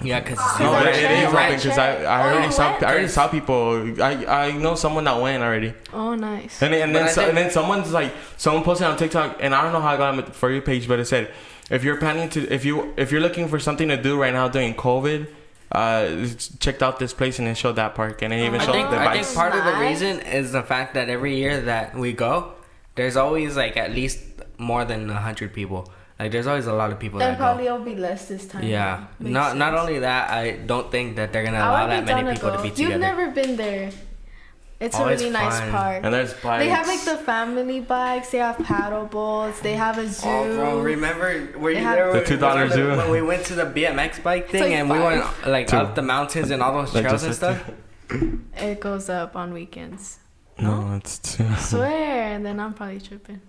[SPEAKER 3] Yeah, because
[SPEAKER 1] No,
[SPEAKER 4] I
[SPEAKER 1] but it
[SPEAKER 4] checked.
[SPEAKER 1] is
[SPEAKER 4] I
[SPEAKER 1] open because I
[SPEAKER 4] checked.
[SPEAKER 1] already
[SPEAKER 4] Oh,
[SPEAKER 1] saw
[SPEAKER 4] you
[SPEAKER 1] I already
[SPEAKER 3] went?
[SPEAKER 1] saw people. I know someone that went already.
[SPEAKER 4] Oh, nice.
[SPEAKER 1] And then
[SPEAKER 3] But I think-
[SPEAKER 1] and then someone posted on TikTok, and I don't know how I got on the For You page, but it said if you're planning to if you're looking for something to do right now during COVID, checked out this place, and it showed that park, and it even
[SPEAKER 3] I
[SPEAKER 1] showed
[SPEAKER 3] think,
[SPEAKER 1] the
[SPEAKER 3] I think
[SPEAKER 1] bikes.
[SPEAKER 3] part of the
[SPEAKER 4] Nice.
[SPEAKER 3] reason is the fact that every year that we go, there's always like at least more than 100 people. Like there's always a lot of people
[SPEAKER 4] Then
[SPEAKER 3] that
[SPEAKER 4] probably
[SPEAKER 3] go.
[SPEAKER 4] it'll be less this time.
[SPEAKER 3] Yeah.
[SPEAKER 4] Makes
[SPEAKER 3] Not
[SPEAKER 4] sense.
[SPEAKER 3] only that, I don't think that they're gonna
[SPEAKER 4] I
[SPEAKER 3] allow
[SPEAKER 4] would
[SPEAKER 3] that
[SPEAKER 4] be
[SPEAKER 3] many
[SPEAKER 4] down
[SPEAKER 3] people to
[SPEAKER 4] go.
[SPEAKER 3] be together.
[SPEAKER 4] You've never been there. It's
[SPEAKER 3] Oh,
[SPEAKER 4] a
[SPEAKER 3] it's
[SPEAKER 4] really nice
[SPEAKER 3] fun.
[SPEAKER 4] park.
[SPEAKER 1] And there's bikes.
[SPEAKER 4] They have like the family bikes. They have paddle boats. They have a zoo.
[SPEAKER 3] Oh, bro, remember were
[SPEAKER 4] They
[SPEAKER 3] you
[SPEAKER 4] have-
[SPEAKER 3] there?
[SPEAKER 1] The
[SPEAKER 3] when-
[SPEAKER 1] $2 zoo?
[SPEAKER 3] when we went to the BMX bike thing
[SPEAKER 4] like
[SPEAKER 3] and we went like
[SPEAKER 1] Two.
[SPEAKER 3] up the mountains and all those
[SPEAKER 1] Like
[SPEAKER 3] trails
[SPEAKER 1] just
[SPEAKER 3] and
[SPEAKER 1] like
[SPEAKER 3] stuff.
[SPEAKER 4] It goes up on weekends.
[SPEAKER 1] No, it's two.
[SPEAKER 4] I swear. And then I'm probably tripping.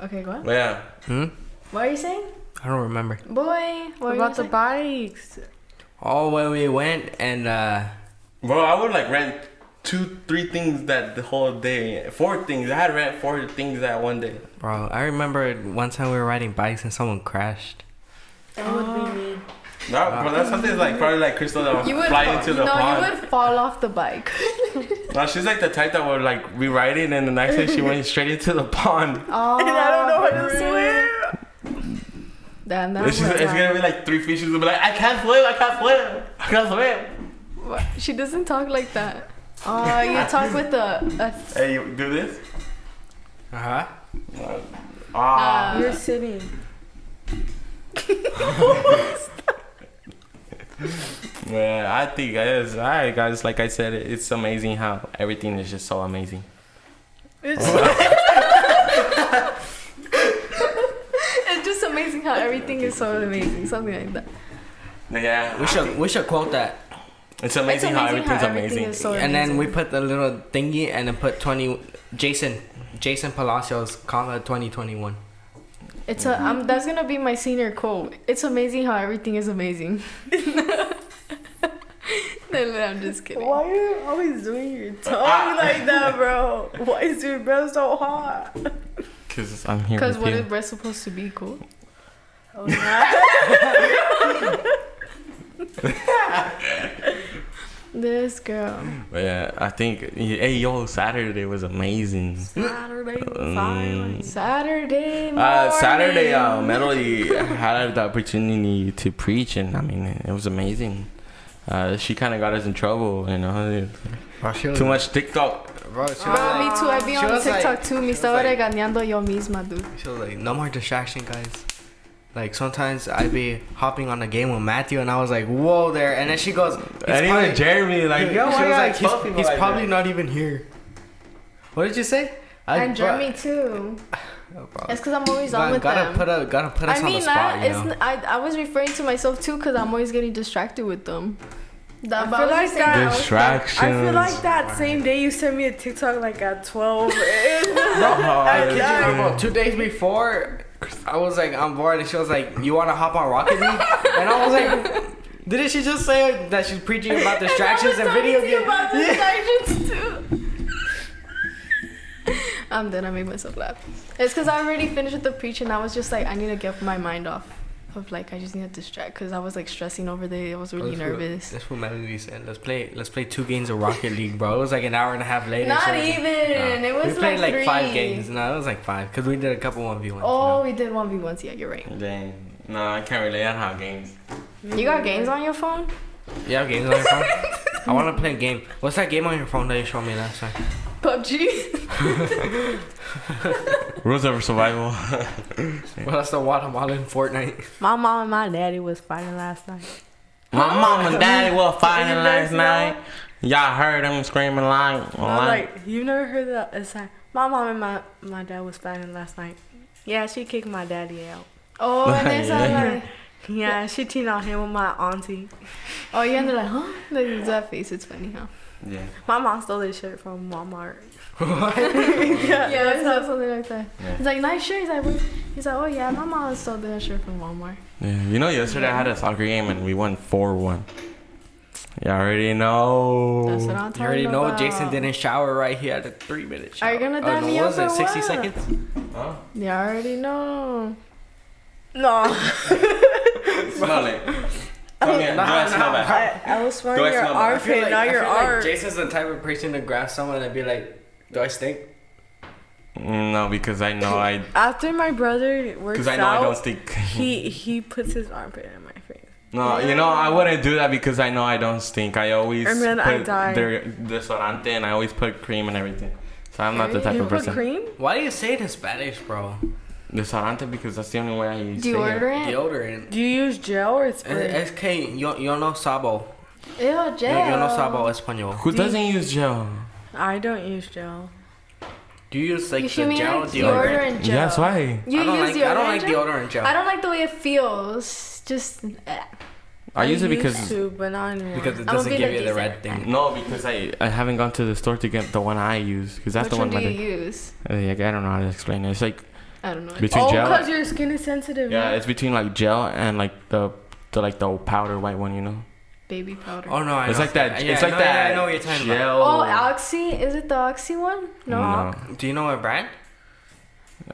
[SPEAKER 4] Okay, go on.
[SPEAKER 1] But yeah.
[SPEAKER 4] What are you saying?
[SPEAKER 3] I don't remember.
[SPEAKER 4] Boy, what
[SPEAKER 2] What
[SPEAKER 4] are
[SPEAKER 2] about
[SPEAKER 4] you
[SPEAKER 2] the
[SPEAKER 4] saying?
[SPEAKER 2] bikes?
[SPEAKER 3] Oh, when we went and
[SPEAKER 1] Bro, I would like rent 2-3 things that the whole day. 4 things. I had to rent 4 things that one day.
[SPEAKER 3] bro, I remember one time we were riding bikes and someone crashed.
[SPEAKER 2] That would be me.
[SPEAKER 1] No, bro, that's something like probably like Crystal that
[SPEAKER 4] You
[SPEAKER 1] would
[SPEAKER 4] would
[SPEAKER 1] fly
[SPEAKER 4] fall,
[SPEAKER 1] into the
[SPEAKER 4] no,
[SPEAKER 1] pond.
[SPEAKER 4] you would fall off the bike.
[SPEAKER 1] No, she's like the type that would like be riding and the next day she went straight into the pond.
[SPEAKER 4] Oh,
[SPEAKER 2] And I don't know how to
[SPEAKER 4] really?
[SPEAKER 2] swim.
[SPEAKER 4] Damn, that
[SPEAKER 1] It's,
[SPEAKER 4] was
[SPEAKER 1] it's gonna be like 3 feet. She's gonna be like, I can't swim, I can't swim, I can't swim.
[SPEAKER 4] What? She doesn't talk like that. Oh, you talk with a
[SPEAKER 1] Hey, you do this?
[SPEAKER 3] Uh-huh.
[SPEAKER 2] You're sitting.
[SPEAKER 1] Yeah, I think it is. Alright, guys, like I said, it's amazing how everything is just so amazing.
[SPEAKER 4] It's just amazing how everything is so amazing. Something like that.
[SPEAKER 1] Yeah,
[SPEAKER 3] We should quote that.
[SPEAKER 1] it's amazing, how everything's amazing.
[SPEAKER 4] is so
[SPEAKER 3] And then we
[SPEAKER 4] amazing.
[SPEAKER 3] put the little thingy and then put Jason Palacios, comma 2021.
[SPEAKER 4] It's a that's gonna be my senior quote. It's amazing how everything is amazing. No, I'm just kidding.
[SPEAKER 2] Why are you always doing your tongue like that, bro? Why is your breath so hot?
[SPEAKER 1] Cause I'm here
[SPEAKER 4] Because
[SPEAKER 1] with
[SPEAKER 4] what
[SPEAKER 1] you.
[SPEAKER 4] is breath supposed to be, cool?
[SPEAKER 2] Oh, yeah.
[SPEAKER 4] This girl.
[SPEAKER 1] But yeah, I think Saturday was amazing.
[SPEAKER 2] Saturday,
[SPEAKER 4] Saturday morning.
[SPEAKER 1] Saturday, Melody had the opportunity to preach, and I mean, it was amazing. She kind of got us in trouble, you know.
[SPEAKER 3] Bro,
[SPEAKER 1] Too much TikTok.
[SPEAKER 3] Bro, she was
[SPEAKER 4] Bro,
[SPEAKER 3] like,
[SPEAKER 4] me too. I be
[SPEAKER 3] she
[SPEAKER 4] on
[SPEAKER 3] was
[SPEAKER 4] TikTok
[SPEAKER 3] like-
[SPEAKER 4] too. Me
[SPEAKER 3] she was
[SPEAKER 4] estaba
[SPEAKER 3] like-
[SPEAKER 4] regañando yo misma, dude.
[SPEAKER 3] She was like, no more distraction, guys. Like, sometimes I'd be hopping on a game with Matthew, and I was like, whoa there. And then she goes,
[SPEAKER 1] And even Jeremy, like, yo,
[SPEAKER 3] she
[SPEAKER 1] why
[SPEAKER 3] was
[SPEAKER 1] you
[SPEAKER 3] like,
[SPEAKER 1] guys post people
[SPEAKER 3] he's
[SPEAKER 1] like
[SPEAKER 3] probably
[SPEAKER 1] that?
[SPEAKER 3] not even here. What did you say?
[SPEAKER 4] And Jeremy too. It's because I'm always on with
[SPEAKER 3] gotta
[SPEAKER 4] them.
[SPEAKER 3] put us
[SPEAKER 4] I
[SPEAKER 3] on
[SPEAKER 4] mean,
[SPEAKER 3] the spot, you
[SPEAKER 4] it's
[SPEAKER 3] know?
[SPEAKER 4] I was referring to myself too because I'm always getting distracted with them.
[SPEAKER 2] I feel like that.
[SPEAKER 1] Distractions.
[SPEAKER 2] I feel like that same day you sent me a TikTok like at 12.
[SPEAKER 3] Bro, 2 days before, I was like, I'm bored, and she was like, you want to hop on Rocket League? And I was like, didn't she just say that she's preaching about distractions and video games?
[SPEAKER 4] About distractions too. I'm done. I made myself laugh. It's because I already finished with the preaching. I was just like, I need to get my mind off of like, I just need to distract because I was like stressing over there. I was really nervous.
[SPEAKER 3] That's what Melody said. Let's play 2 games of Rocket League, bro. It was like an hour and a half later.
[SPEAKER 4] Not
[SPEAKER 3] so
[SPEAKER 4] even.
[SPEAKER 3] no.
[SPEAKER 4] It was
[SPEAKER 3] we played like
[SPEAKER 4] 3.
[SPEAKER 3] 5 games. No, it was like 5 because we did a couple 1v1s.
[SPEAKER 4] Oh, we did 1v1s. Yeah, you're right.
[SPEAKER 1] Dang. No, I can't relate on how games.
[SPEAKER 4] You got games on your phone?
[SPEAKER 3] You have games on your phone? I want to play a game. What's that game on your phone that you showed me last time?
[SPEAKER 2] PUBG.
[SPEAKER 1] Rules of survival.
[SPEAKER 3] Well, that's the Guatemalan Fortnite.
[SPEAKER 4] My mom and my daddy was fighting last night.
[SPEAKER 1] My mom and daddy were fighting last night. Y'all heard them screaming like.
[SPEAKER 4] You never heard that? It's like my mom and my dad was fighting last night. Yeah, she kicked my daddy out.
[SPEAKER 2] Oh, and there's like.
[SPEAKER 4] Yeah, she cheated on him with my auntie.
[SPEAKER 2] Oh, yeah, and they're like, huh? Like, that face, it's funny, huh?
[SPEAKER 1] Yeah.
[SPEAKER 4] My mom stole this shirt from Walmart.
[SPEAKER 2] Yeah, it's not something like that.
[SPEAKER 1] Yeah.
[SPEAKER 2] He's like, nice shirt. He's like, oh yeah, my mom stole that shirt from Walmart.
[SPEAKER 1] Yeah. You know, yesterday I had a soccer game and we won 4-1. You already know.
[SPEAKER 2] That's what I'm talking about.
[SPEAKER 3] You already know Jason didn't shower right. He had a 3-minute shower.
[SPEAKER 2] Are you gonna dab me
[SPEAKER 3] what
[SPEAKER 2] up
[SPEAKER 3] was it,
[SPEAKER 2] or
[SPEAKER 3] 60
[SPEAKER 2] what?
[SPEAKER 3] seconds?
[SPEAKER 1] Huh?
[SPEAKER 2] You already know.
[SPEAKER 4] No.
[SPEAKER 1] Smell it. Come here. Do I smell bad?
[SPEAKER 4] I was
[SPEAKER 1] Do I
[SPEAKER 4] smelling your
[SPEAKER 1] smell bad?
[SPEAKER 4] armpit, not your arm.
[SPEAKER 3] Jason's the type of person to grab someone and be like, "Do I stink?"
[SPEAKER 1] No, because I know I.
[SPEAKER 4] After my brother works
[SPEAKER 1] Because I know I don't
[SPEAKER 4] out,
[SPEAKER 1] stink.
[SPEAKER 4] he puts his armpit in my face.
[SPEAKER 1] No, you know, I wouldn't do that because I know I don't stink. I always
[SPEAKER 4] And then I
[SPEAKER 1] put
[SPEAKER 4] die.
[SPEAKER 1] desodorante and I always put cream and everything. So I'm not the type
[SPEAKER 4] You
[SPEAKER 1] of
[SPEAKER 4] put
[SPEAKER 1] person.
[SPEAKER 4] cream?
[SPEAKER 3] Why do you say it in Spanish, bro?
[SPEAKER 1] Desodorante because that's the only way I say it.
[SPEAKER 2] Deodorant?
[SPEAKER 3] Deodorant.
[SPEAKER 4] Do you use gel or spray?
[SPEAKER 3] Es que yo no sabo.
[SPEAKER 2] Ew,
[SPEAKER 3] Yo
[SPEAKER 2] gel.
[SPEAKER 3] no sabo español.
[SPEAKER 1] Who doesn't use gel?
[SPEAKER 4] I don't use gel.
[SPEAKER 3] Do you use like
[SPEAKER 2] You
[SPEAKER 3] the
[SPEAKER 2] should mean
[SPEAKER 3] gel
[SPEAKER 2] like
[SPEAKER 3] deodorant?
[SPEAKER 2] deodorant gel.
[SPEAKER 1] Yeah, that's why.
[SPEAKER 2] You
[SPEAKER 3] I don't
[SPEAKER 2] use
[SPEAKER 3] like.
[SPEAKER 2] deodorant
[SPEAKER 3] I don't like
[SPEAKER 2] gel?
[SPEAKER 3] deodorant gel.
[SPEAKER 2] I don't like the way it feels. Just.
[SPEAKER 1] I use it
[SPEAKER 4] used
[SPEAKER 1] because
[SPEAKER 4] to, but not anymore.
[SPEAKER 3] Because it
[SPEAKER 2] I'ma
[SPEAKER 3] doesn't
[SPEAKER 2] be
[SPEAKER 3] give
[SPEAKER 2] like
[SPEAKER 3] you the
[SPEAKER 2] Jason.
[SPEAKER 3] red thing.
[SPEAKER 1] no, because I haven't gone to the store to get the one I use because that's
[SPEAKER 2] Which
[SPEAKER 1] the
[SPEAKER 2] one
[SPEAKER 1] one
[SPEAKER 2] do
[SPEAKER 1] my
[SPEAKER 2] you use?
[SPEAKER 1] like, I don't know how to explain it. It's like
[SPEAKER 2] I don't know.
[SPEAKER 1] between gel.
[SPEAKER 4] because your skin is sensitive.
[SPEAKER 1] Yeah, it's between like gel and like the powder white one, you know.
[SPEAKER 2] Baby powder.
[SPEAKER 3] Oh no, I
[SPEAKER 1] It's
[SPEAKER 3] know.
[SPEAKER 1] like that.
[SPEAKER 3] Yeah,
[SPEAKER 1] it's like
[SPEAKER 3] no,
[SPEAKER 1] that.
[SPEAKER 3] Yeah, I know what you're talking about.
[SPEAKER 1] gel.
[SPEAKER 2] Oh, Oxy? Is it the Oxy one? No.
[SPEAKER 3] Do you know what brand?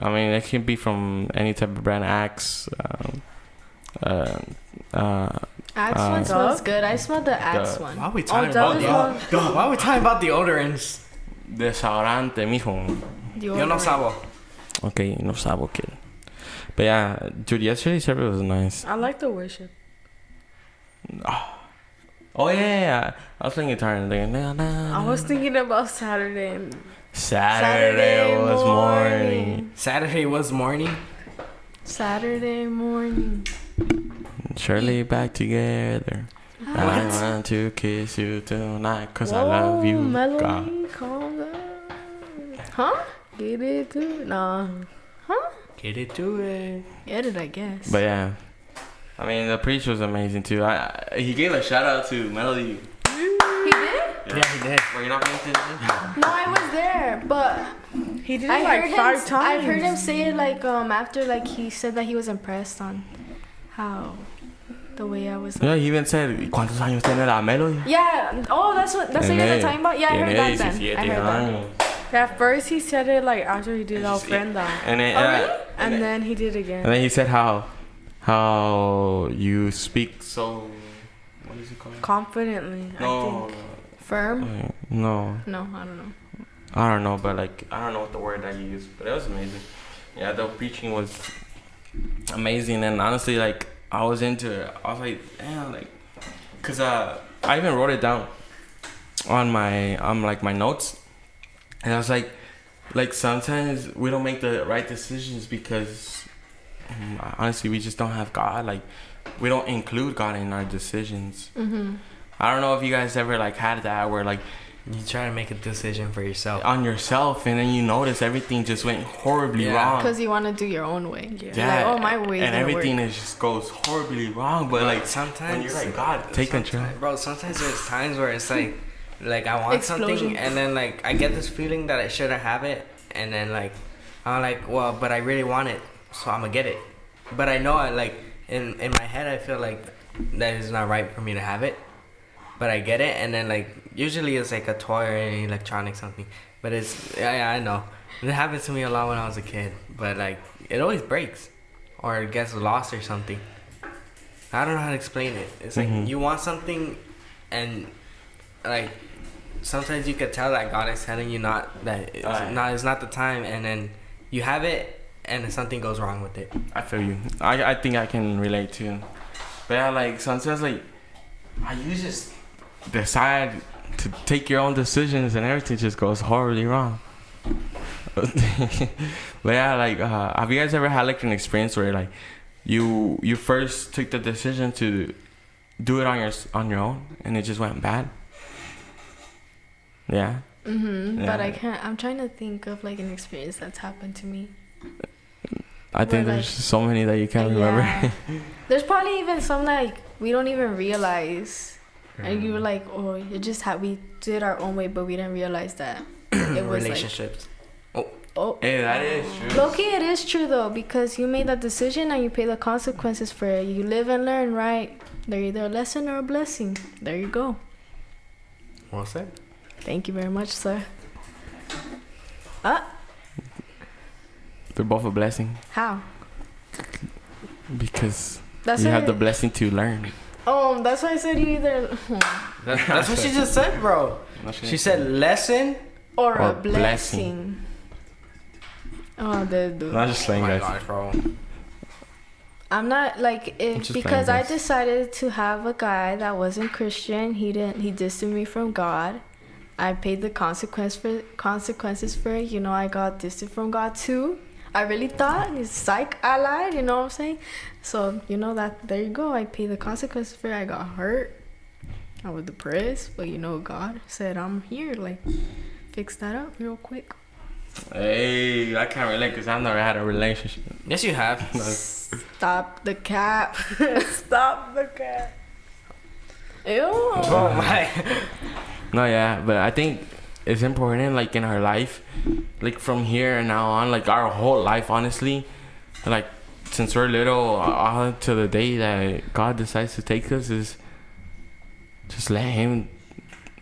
[SPEAKER 1] I mean, it can be from any type of brand. Axe.
[SPEAKER 2] Axe one
[SPEAKER 1] Dove?
[SPEAKER 2] smells good. I smelled the Axe
[SPEAKER 1] Dove.
[SPEAKER 2] one.
[SPEAKER 3] Why are we talking
[SPEAKER 4] Dove
[SPEAKER 3] about
[SPEAKER 4] is
[SPEAKER 3] Why are we talking about deodorants?
[SPEAKER 1] Desodorante, mijo.
[SPEAKER 3] Yo no sabo.
[SPEAKER 1] Okay, no sabo, kid. But yeah, dude, yesterday's service was nice.
[SPEAKER 4] I like the worship.
[SPEAKER 1] Oh yeah. I was thinking guitar and thinking.
[SPEAKER 4] I was thinking about Saturday. And
[SPEAKER 1] Saturday was morning.
[SPEAKER 3] Saturday was morning.
[SPEAKER 2] Saturday morning.
[SPEAKER 1] Surely back together. I want to kiss you tonight cause I love you.
[SPEAKER 4] Melody,
[SPEAKER 1] God.
[SPEAKER 4] calm down.
[SPEAKER 2] Huh?
[SPEAKER 4] Get it to Nah.
[SPEAKER 2] Huh?
[SPEAKER 3] Get it to it.
[SPEAKER 2] Get it, I guess.
[SPEAKER 1] But yeah, I mean the preach was amazing too. He gave a shout out to Melody.
[SPEAKER 2] He did?
[SPEAKER 3] Yeah, he did.
[SPEAKER 1] Were you not paying attention?
[SPEAKER 2] No, I was there, but
[SPEAKER 4] He did
[SPEAKER 2] I
[SPEAKER 4] it like
[SPEAKER 2] heard
[SPEAKER 4] 5
[SPEAKER 2] him.
[SPEAKER 4] times.
[SPEAKER 2] I heard him say it like after like he said that he was impressed on how the way I was.
[SPEAKER 1] Yeah, he even said, ¿Cuántos años tiene la Melody?
[SPEAKER 2] Yeah. Oh, that's what you guys are talking about. Yeah, I heard that then.
[SPEAKER 1] Tiene
[SPEAKER 2] I heard
[SPEAKER 1] 17
[SPEAKER 2] that.
[SPEAKER 1] años.
[SPEAKER 4] At first he said it like after he did Ofrenda.
[SPEAKER 1] And then,
[SPEAKER 2] really?
[SPEAKER 4] And then he did again.
[SPEAKER 1] and then he said how you speak so. What is it called?
[SPEAKER 4] Confidently, I
[SPEAKER 1] No,
[SPEAKER 4] think.
[SPEAKER 2] Firm?
[SPEAKER 1] no.
[SPEAKER 2] No, I don't know.
[SPEAKER 1] I don't know, but like I don't know what the word that you used, but it was amazing. Yeah, the preaching was amazing, and honestly, like I was into it. I was like, damn, like, cause I even wrote it down on my my notes, and I was like sometimes we don't make the right decisions because honestly we just don't have God. Like we don't include God in our decisions.
[SPEAKER 2] Mm-hmm.
[SPEAKER 1] I don't know if you guys ever like had that where like.
[SPEAKER 3] You try to make a decision for yourself.
[SPEAKER 1] On yourself, and then you notice everything just went horribly wrong.
[SPEAKER 2] Because you want to do your own way.
[SPEAKER 4] Yeah.
[SPEAKER 2] You're like, oh, my way.
[SPEAKER 1] And everything is just goes horribly wrong. But like
[SPEAKER 3] sometimes
[SPEAKER 1] when you're like, God, take control.
[SPEAKER 3] Bro, sometimes there's times where it's like I want
[SPEAKER 2] Explosion.
[SPEAKER 3] something, and then like I get this feeling that I shouldn't have it, and then like I'm like, well, but I really want it, so I'm gonna get it. But I know I like in my head I feel like that is not right for me to have it. But I get it, and then like usually it's like a toy or an electronic something. But it's yeah, I know. It happened to me a lot when I was a kid. But like it always breaks, or it gets lost or something. I don't know how to explain it. It's like you want something, and like sometimes you could tell that God is telling you not that it's not the time, and then you have it, and something goes wrong with it.
[SPEAKER 1] I feel you. I think I can relate too. But yeah, like sometimes like you just decide to take your own decisions, and everything just goes horribly wrong. But yeah, like, have you guys ever had like an experience where like you first took the decision to do it on your own, and it just went bad? Yeah.
[SPEAKER 2] Yeah. But I can't. I'm trying to think of like an experience that's happened to me.
[SPEAKER 1] I think there's so many that you can't remember.
[SPEAKER 2] There's probably even some like we don't even realize, and you were like, oh, it just we did our own way, but we didn't realize that it was
[SPEAKER 3] relationships.
[SPEAKER 2] Oh,
[SPEAKER 1] hey, that is true.
[SPEAKER 2] Low-key, it is true though, because you made that decision and you pay the consequences for it. You live and learn, right? They're either a lesson or a blessing. There you go.
[SPEAKER 3] Well said.
[SPEAKER 2] Thank you very much, sir.
[SPEAKER 1] They're both a blessing.
[SPEAKER 2] How?
[SPEAKER 1] Because you have the blessing to learn.
[SPEAKER 2] Oh, that's why I said you either.
[SPEAKER 3] That's what she just said, bro. She said lesson
[SPEAKER 2] or a blessing. Oh, dude.
[SPEAKER 1] Not just saying, guys.
[SPEAKER 3] Gosh, bro.
[SPEAKER 2] I'm not like because I decided to have a guy that wasn't Christian. He distanced me from God. I paid the consequences for it. You know, I got distant from God too. I really thought, psych, I lied. You know what I'm saying? So you know that there you go. I paid the consequences for it. I got hurt. I was depressed, but you know, God said I'm here. Like, fix that up real quick.
[SPEAKER 1] Hey, I can't relate because I've never had a relationship.
[SPEAKER 3] Yes, you have.
[SPEAKER 2] Stop the cap. Stop the cap. Ew.
[SPEAKER 3] Oh my.
[SPEAKER 1] No, yeah, but I think it's important, like, in our life, like, from here and now on, like, our whole life, honestly, like, since we're little, all to the day that God decides to take us, is just let Him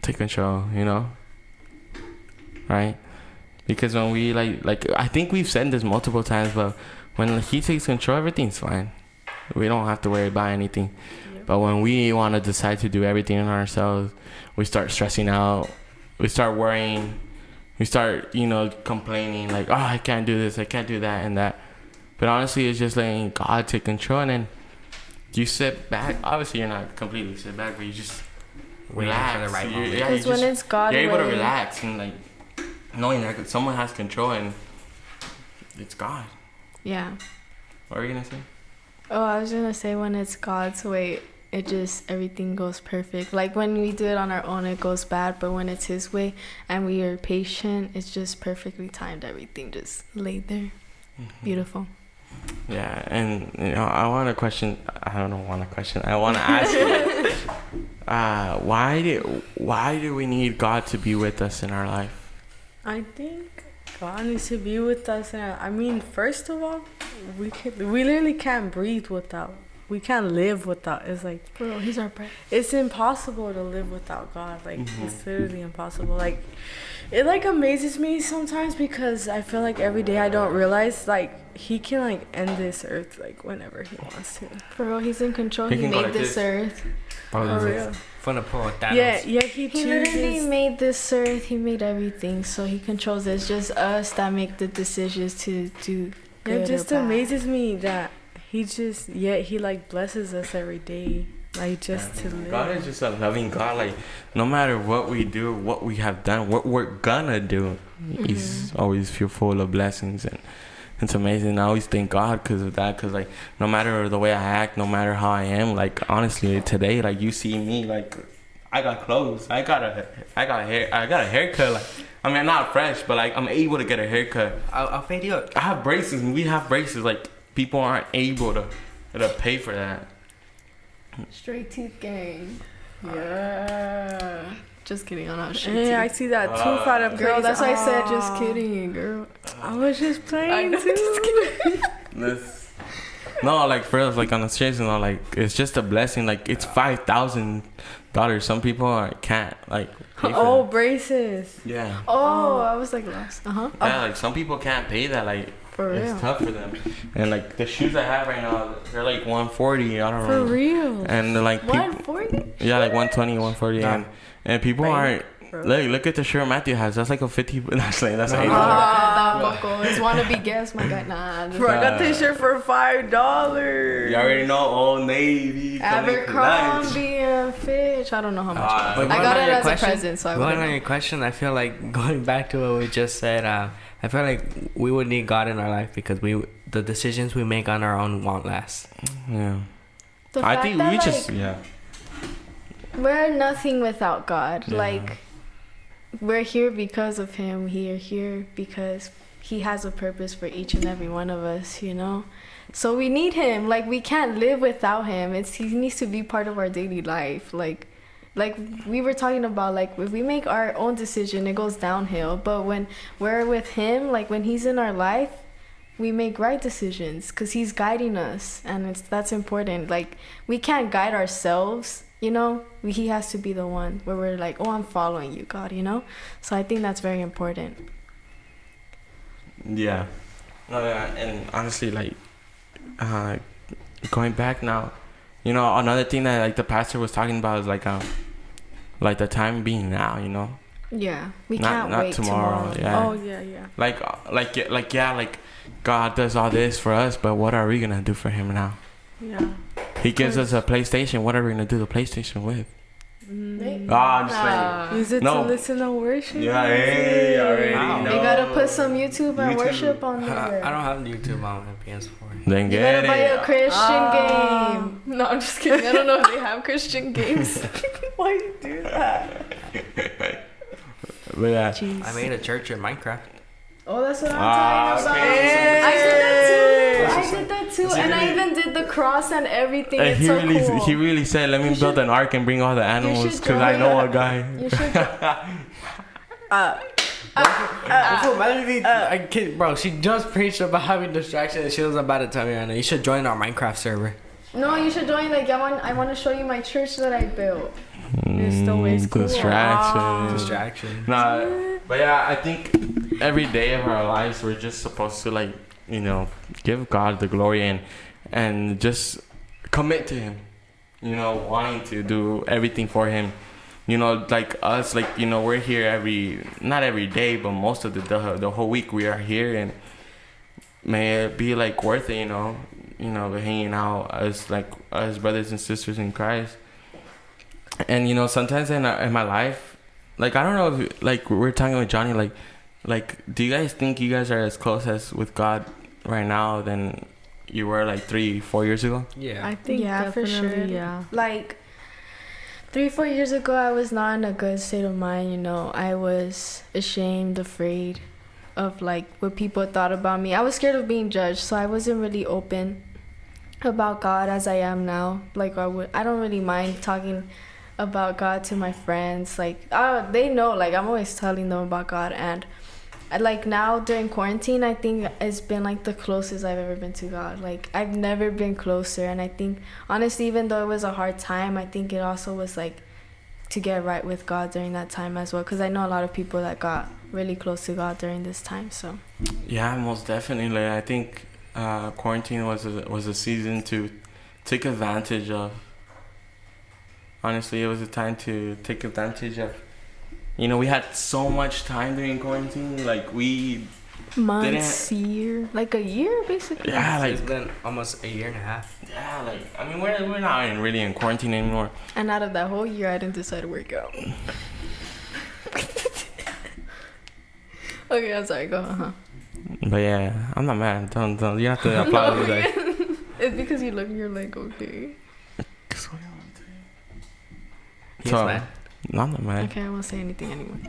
[SPEAKER 1] take control, you know? Right? Because when we, like, I think we've said this multiple times, but when He takes control, everything's fine. We don't have to worry about anything. Yep. But when we want to decide to do everything on ourselves, we start stressing out. We start worrying. We start, complaining, like, oh, I can't do this, I can't do that and that. But honestly, it's just letting God take control, and then you sit back. Obviously, you're not completely sit back, but you just relax. For the right moment.
[SPEAKER 2] Because when it's God,
[SPEAKER 1] you're able to relax and, like, knowing that someone has control and it's God.
[SPEAKER 2] Yeah.
[SPEAKER 1] What were you gonna say?
[SPEAKER 2] Oh, I was gonna say when it's God's way, it just everything goes perfect. Like when we do it on our own, it goes bad. But when it's His way and we are patient, it's just perfectly timed. Everything just laid there, beautiful.
[SPEAKER 1] Yeah, and I want to question. I don't want to question. I want to ask you, why do we need God to be with us in our life?
[SPEAKER 4] I think God needs to be with us. I mean, first of all, we literally can't breathe without. We can't live without. It's like,
[SPEAKER 2] bro, He's our breath.
[SPEAKER 4] It's impossible to live without God. Like, it's literally impossible. Like, it like amazes me sometimes because I feel like every day I don't realize like He can like end this earth like whenever He wants to.
[SPEAKER 2] For real, He's in control. He made this earth.
[SPEAKER 3] For real. Fun to pull Thanos.
[SPEAKER 4] Yeah, He
[SPEAKER 2] literally made this earth. He made everything, so He controls it. It's just us that make the decisions to do good.
[SPEAKER 4] It just amazes me that He like blesses us every day, like just to live.
[SPEAKER 1] God is just a loving God. Like no matter what we do, what we have done, what we're gonna do, He's always full of blessings, and it's amazing. I always thank God because of that. Because like no matter the way I act, no matter how I am, like honestly today, like you see me, like I got clothes, I got hair, I got a haircut. Like I mean, I'm not fresh, but like I'm able to get a haircut.
[SPEAKER 3] I'll fade you up.
[SPEAKER 1] I have braces, and we have braces. Like people aren't able to pay for that.
[SPEAKER 2] Straight teeth gang. Yeah. Just kidding. I'm not straight teeth.
[SPEAKER 4] Yeah, I see that tooth out of
[SPEAKER 2] girl. That's why I said just kidding, girl.
[SPEAKER 4] I was just playing too.
[SPEAKER 1] No, like for us, like on the streets, like it's just a blessing. Like it's $5,000. Some people can't like. Pay for that.
[SPEAKER 4] Braces.
[SPEAKER 1] Yeah.
[SPEAKER 2] Oh, I was like lost.
[SPEAKER 1] Yeah, like some people can't pay that. Like
[SPEAKER 2] for real.
[SPEAKER 1] It's tough for them. And like the shoes I have right now, they're like $140. I don't know.
[SPEAKER 4] For real.
[SPEAKER 1] And they're like
[SPEAKER 2] $140.
[SPEAKER 1] Yeah, like $120, $140, and people aren't
[SPEAKER 2] bro.
[SPEAKER 1] Look at the shirt Matthew has. That's like a 50. That's like that's $8.
[SPEAKER 2] It's wannabe guess, my guy. Nah,
[SPEAKER 4] Bro, I got this shirt for $5.
[SPEAKER 1] You already know Old Navy.
[SPEAKER 2] Abercrombie and Fitch. I don't know how much.
[SPEAKER 3] But
[SPEAKER 2] I got it as
[SPEAKER 3] question,
[SPEAKER 2] a present, so I
[SPEAKER 3] going on your question, I feel like going back to what we just said. I feel like we would need God in our life because the decisions we make on our own won't last.
[SPEAKER 1] Yeah.
[SPEAKER 2] I think we just
[SPEAKER 1] yeah.
[SPEAKER 2] We're nothing without God.
[SPEAKER 1] Yeah.
[SPEAKER 2] Like, we're here because of Him. We're here because He has a purpose for each and every one of us, you know? So we need Him. Like, we can't live without Him. He needs to be part of our daily life. Like we were talking about, like, if we make our own decision, it goes downhill. But when we're with Him, like, when He's in our life, we make right decisions because He's guiding us. And that's important. Like, we can't guide ourselves. You know, He has to be the one where we're like, oh, I'm following you, God, you know? So I think that's very important.
[SPEAKER 1] Yeah. No, yeah. And honestly, like, going back now, you know, another thing that, like, the pastor was talking about is, like the time being now, you know?
[SPEAKER 2] Yeah. We can't wait
[SPEAKER 1] not tomorrow. Yeah.
[SPEAKER 4] Oh, yeah.
[SPEAKER 1] Like, God does all this for us, but what are we going to do for Him now?
[SPEAKER 4] Yeah.
[SPEAKER 1] He gives us a PlayStation. What are we gonna do the PlayStation with? I'm just saying.
[SPEAKER 4] Use it to listen to worship.
[SPEAKER 1] Yeah, hey, already.
[SPEAKER 3] Wow.
[SPEAKER 1] No.
[SPEAKER 2] You gotta put some YouTube and worship on there.
[SPEAKER 3] I don't have YouTube on my PS4.
[SPEAKER 1] Then
[SPEAKER 2] You
[SPEAKER 1] get
[SPEAKER 2] gotta buy
[SPEAKER 1] it.
[SPEAKER 2] a Christian game. No, I'm just kidding. I don't know if they have Christian games.
[SPEAKER 4] Why you do that?
[SPEAKER 1] But yeah.
[SPEAKER 2] Jeez.
[SPEAKER 3] I made a church in Minecraft.
[SPEAKER 2] Oh, that's what I'm talking about.
[SPEAKER 1] okay.
[SPEAKER 2] I did that too, and I even did the cross and everything.
[SPEAKER 1] And
[SPEAKER 2] It's so cool.
[SPEAKER 1] he really said, "Let me build an ark and bring all the animals because I know a guy."
[SPEAKER 2] You should.
[SPEAKER 3] I kid, bro. She just preached about having distractions, and she was about to tell me right now. You should join our Minecraft server.
[SPEAKER 2] No, you should join. Like, I want to show you my church that I built.
[SPEAKER 4] It's still way cool.
[SPEAKER 3] Distraction.
[SPEAKER 1] Nah, but yeah, I think every day of our lives we're just supposed to, like, you know, give God the glory and just commit to Him. You know, wanting to do everything for Him. You know, like us, like, you know, we're here not every day, but most of the whole week we are here, and may it be, like, worth it, you know, hanging out as brothers and sisters in Christ. And, you know, sometimes in my life, like, I don't know if, like, we're talking with Johnny, like, do you guys think you guys are as close as with God right now than you were, like, 3-4 years ago?
[SPEAKER 3] Yeah.
[SPEAKER 4] I think
[SPEAKER 2] for sure.
[SPEAKER 4] Yeah.
[SPEAKER 2] Like, 3-4 years ago, I was not in a good state of mind, you know. I was ashamed, afraid of, like, what people thought about me. I was scared of being judged, so I wasn't really open about God as I am now. Like, I don't really mind talking about God to my friends. Like, they know, like, I'm always telling them about God. And like, now during quarantine, I think it's been, like, the closest I've ever been to God. Like, I've never been closer. And I think, honestly, even though it was a hard time, I think it also was, like, to get right with God during that time as well, because I know a lot of people that got really close to God during this time. So
[SPEAKER 1] yeah, most definitely. I think quarantine was a season to take advantage of. Honestly, it was a time to take advantage of. You know, we had so much time during quarantine. Like, we
[SPEAKER 2] months, year, like a year, basically.
[SPEAKER 1] Yeah, like,
[SPEAKER 3] it's been almost a year and a half.
[SPEAKER 1] Yeah, like, I mean, we're not really in quarantine anymore.
[SPEAKER 2] And out of that whole year, I didn't decide to work out. Okay, I'm sorry. Go.
[SPEAKER 1] But yeah, I'm not mad. Don't. You have to applaud me. Like.
[SPEAKER 2] It's because you're like, okay.
[SPEAKER 3] He's mad.
[SPEAKER 1] No, I'm not mad.
[SPEAKER 2] Okay, I won't say anything anymore.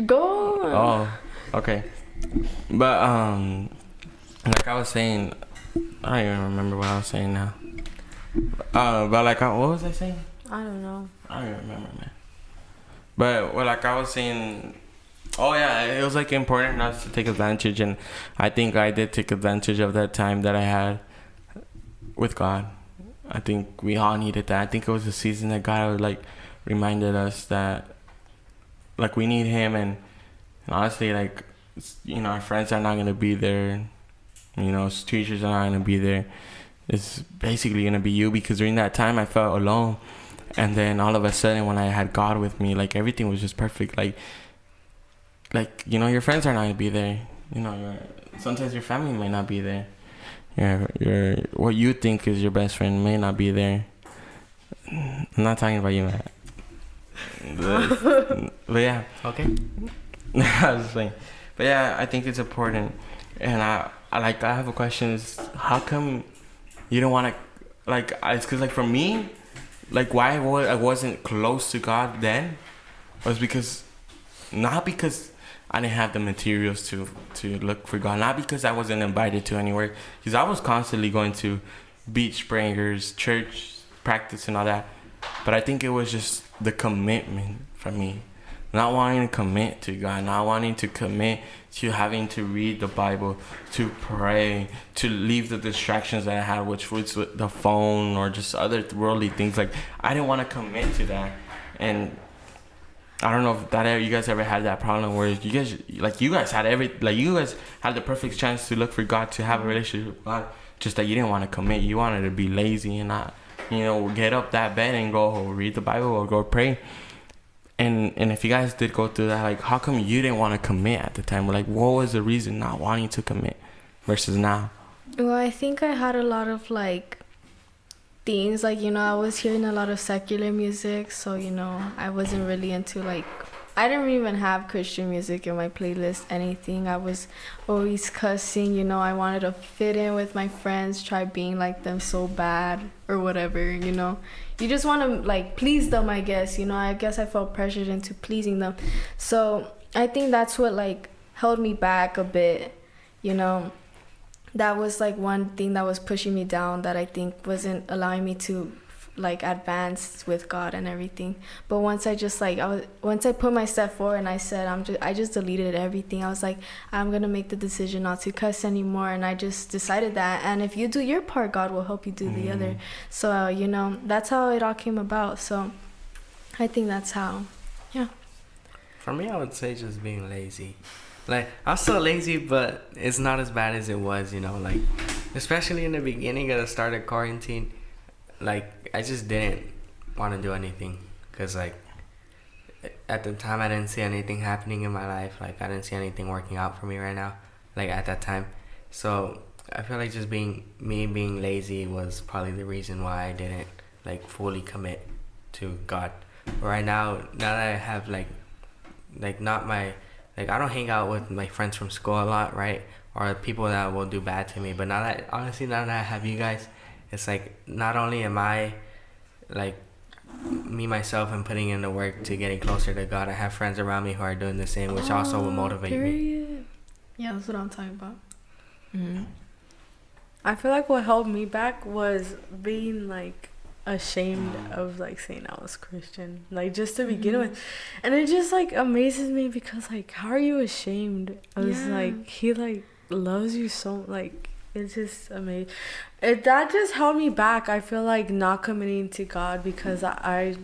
[SPEAKER 2] Go.
[SPEAKER 1] Oh, okay. But like I was saying, I don't even remember what I was saying now. But like, what was I saying?
[SPEAKER 2] I don't know.
[SPEAKER 1] I don't even remember, man. But like I was saying, oh yeah, it was like important not to take advantage, and I think I did take advantage of that time that I had with God. I think we all needed that. I think it was a season that God like reminded us that like we need Him, and honestly, like, you know, our friends are not gonna be there. You know, teachers are not gonna be there. It's basically gonna be you, because during that time I felt alone, And then all of a sudden, when I had God with me, like everything was just perfect. Like you know, your friends are not gonna be there. You know, sometimes your family may not be there. Your what you think is your best friend may not be there. I'm not talking about you, Matt. But yeah.
[SPEAKER 3] Okay.
[SPEAKER 1] I was saying, but yeah, I think it's important. And I have a question: is how come you don't want to, like, it's because, like, for me, like, why I wasn't close to God then was because, not because I didn't have the materials to look for God, not because I wasn't invited to anywhere, because I was constantly going to beach springers, church practice and all that. But I think it was just the commitment for me, not wanting to commit to God, not wanting to commit to having to read the Bible, to pray, to leave the distractions that I had, which was the phone or just other worldly things. Like, I didn't want to commit to that. And I don't know if you guys ever had that problem where you guys had the perfect chance to look for God, to have a relationship with God, just that you didn't want to commit. You wanted to be lazy and not, get up that bed and go read the Bible or go pray. And if you guys did go through that, like, how come you didn't want to commit at the time? Like, what was the reason not wanting to commit versus now?
[SPEAKER 2] Well, I think I had a lot of, like, things, like, I was hearing a lot of secular music, so, I wasn't really into, like, I didn't even have Christian music in my playlist, anything. I was always cussing, I wanted to fit in with my friends, try being like them so bad or whatever, You just want to, like, please them, I guess, I guess I felt pressured into pleasing them. So I think that's what, like, held me back a bit, That was, like, one thing that was pushing me down, that I think wasn't allowing me to, like, advance with God and everything. But once I just, like, once I put my step forward and I said, I just deleted everything. I was like, I'm gonna make the decision not to cuss anymore, and I just decided that. And if you do your part, God will help you do the other. So that's how it all came about. So I think that's how. Yeah.
[SPEAKER 3] For me, I would say just being lazy. Like, I'm still lazy, but it's not as bad as it was, like, especially in the beginning of the start of quarantine. Like, I just didn't want to do anything, because, like, at the time I didn't see anything happening in my life. Like, I didn't see anything working out for me right now, like, at that time. So I feel like just being lazy was probably the reason why I didn't, like, fully commit to God. But right now that I have, like not my, like, I don't hang out with my friends from school a lot, right? Or people that will do bad to me. But now that I have you guys, it's like, not only am I, like, me, myself, and putting in the work to getting closer to God, I have friends around me who are doing the same, which also will motivate me.
[SPEAKER 2] Yeah, that's what I'm talking about.
[SPEAKER 4] Mm-hmm. I feel like what held me back was being, like, ashamed of, like, saying I was Christian, like, just to begin with. And it just, like, amazes me, because, like, how are you ashamed? I was like, he, like, loves you so, like, it's just amazing. That just held me back. I feel like not committing to God, because I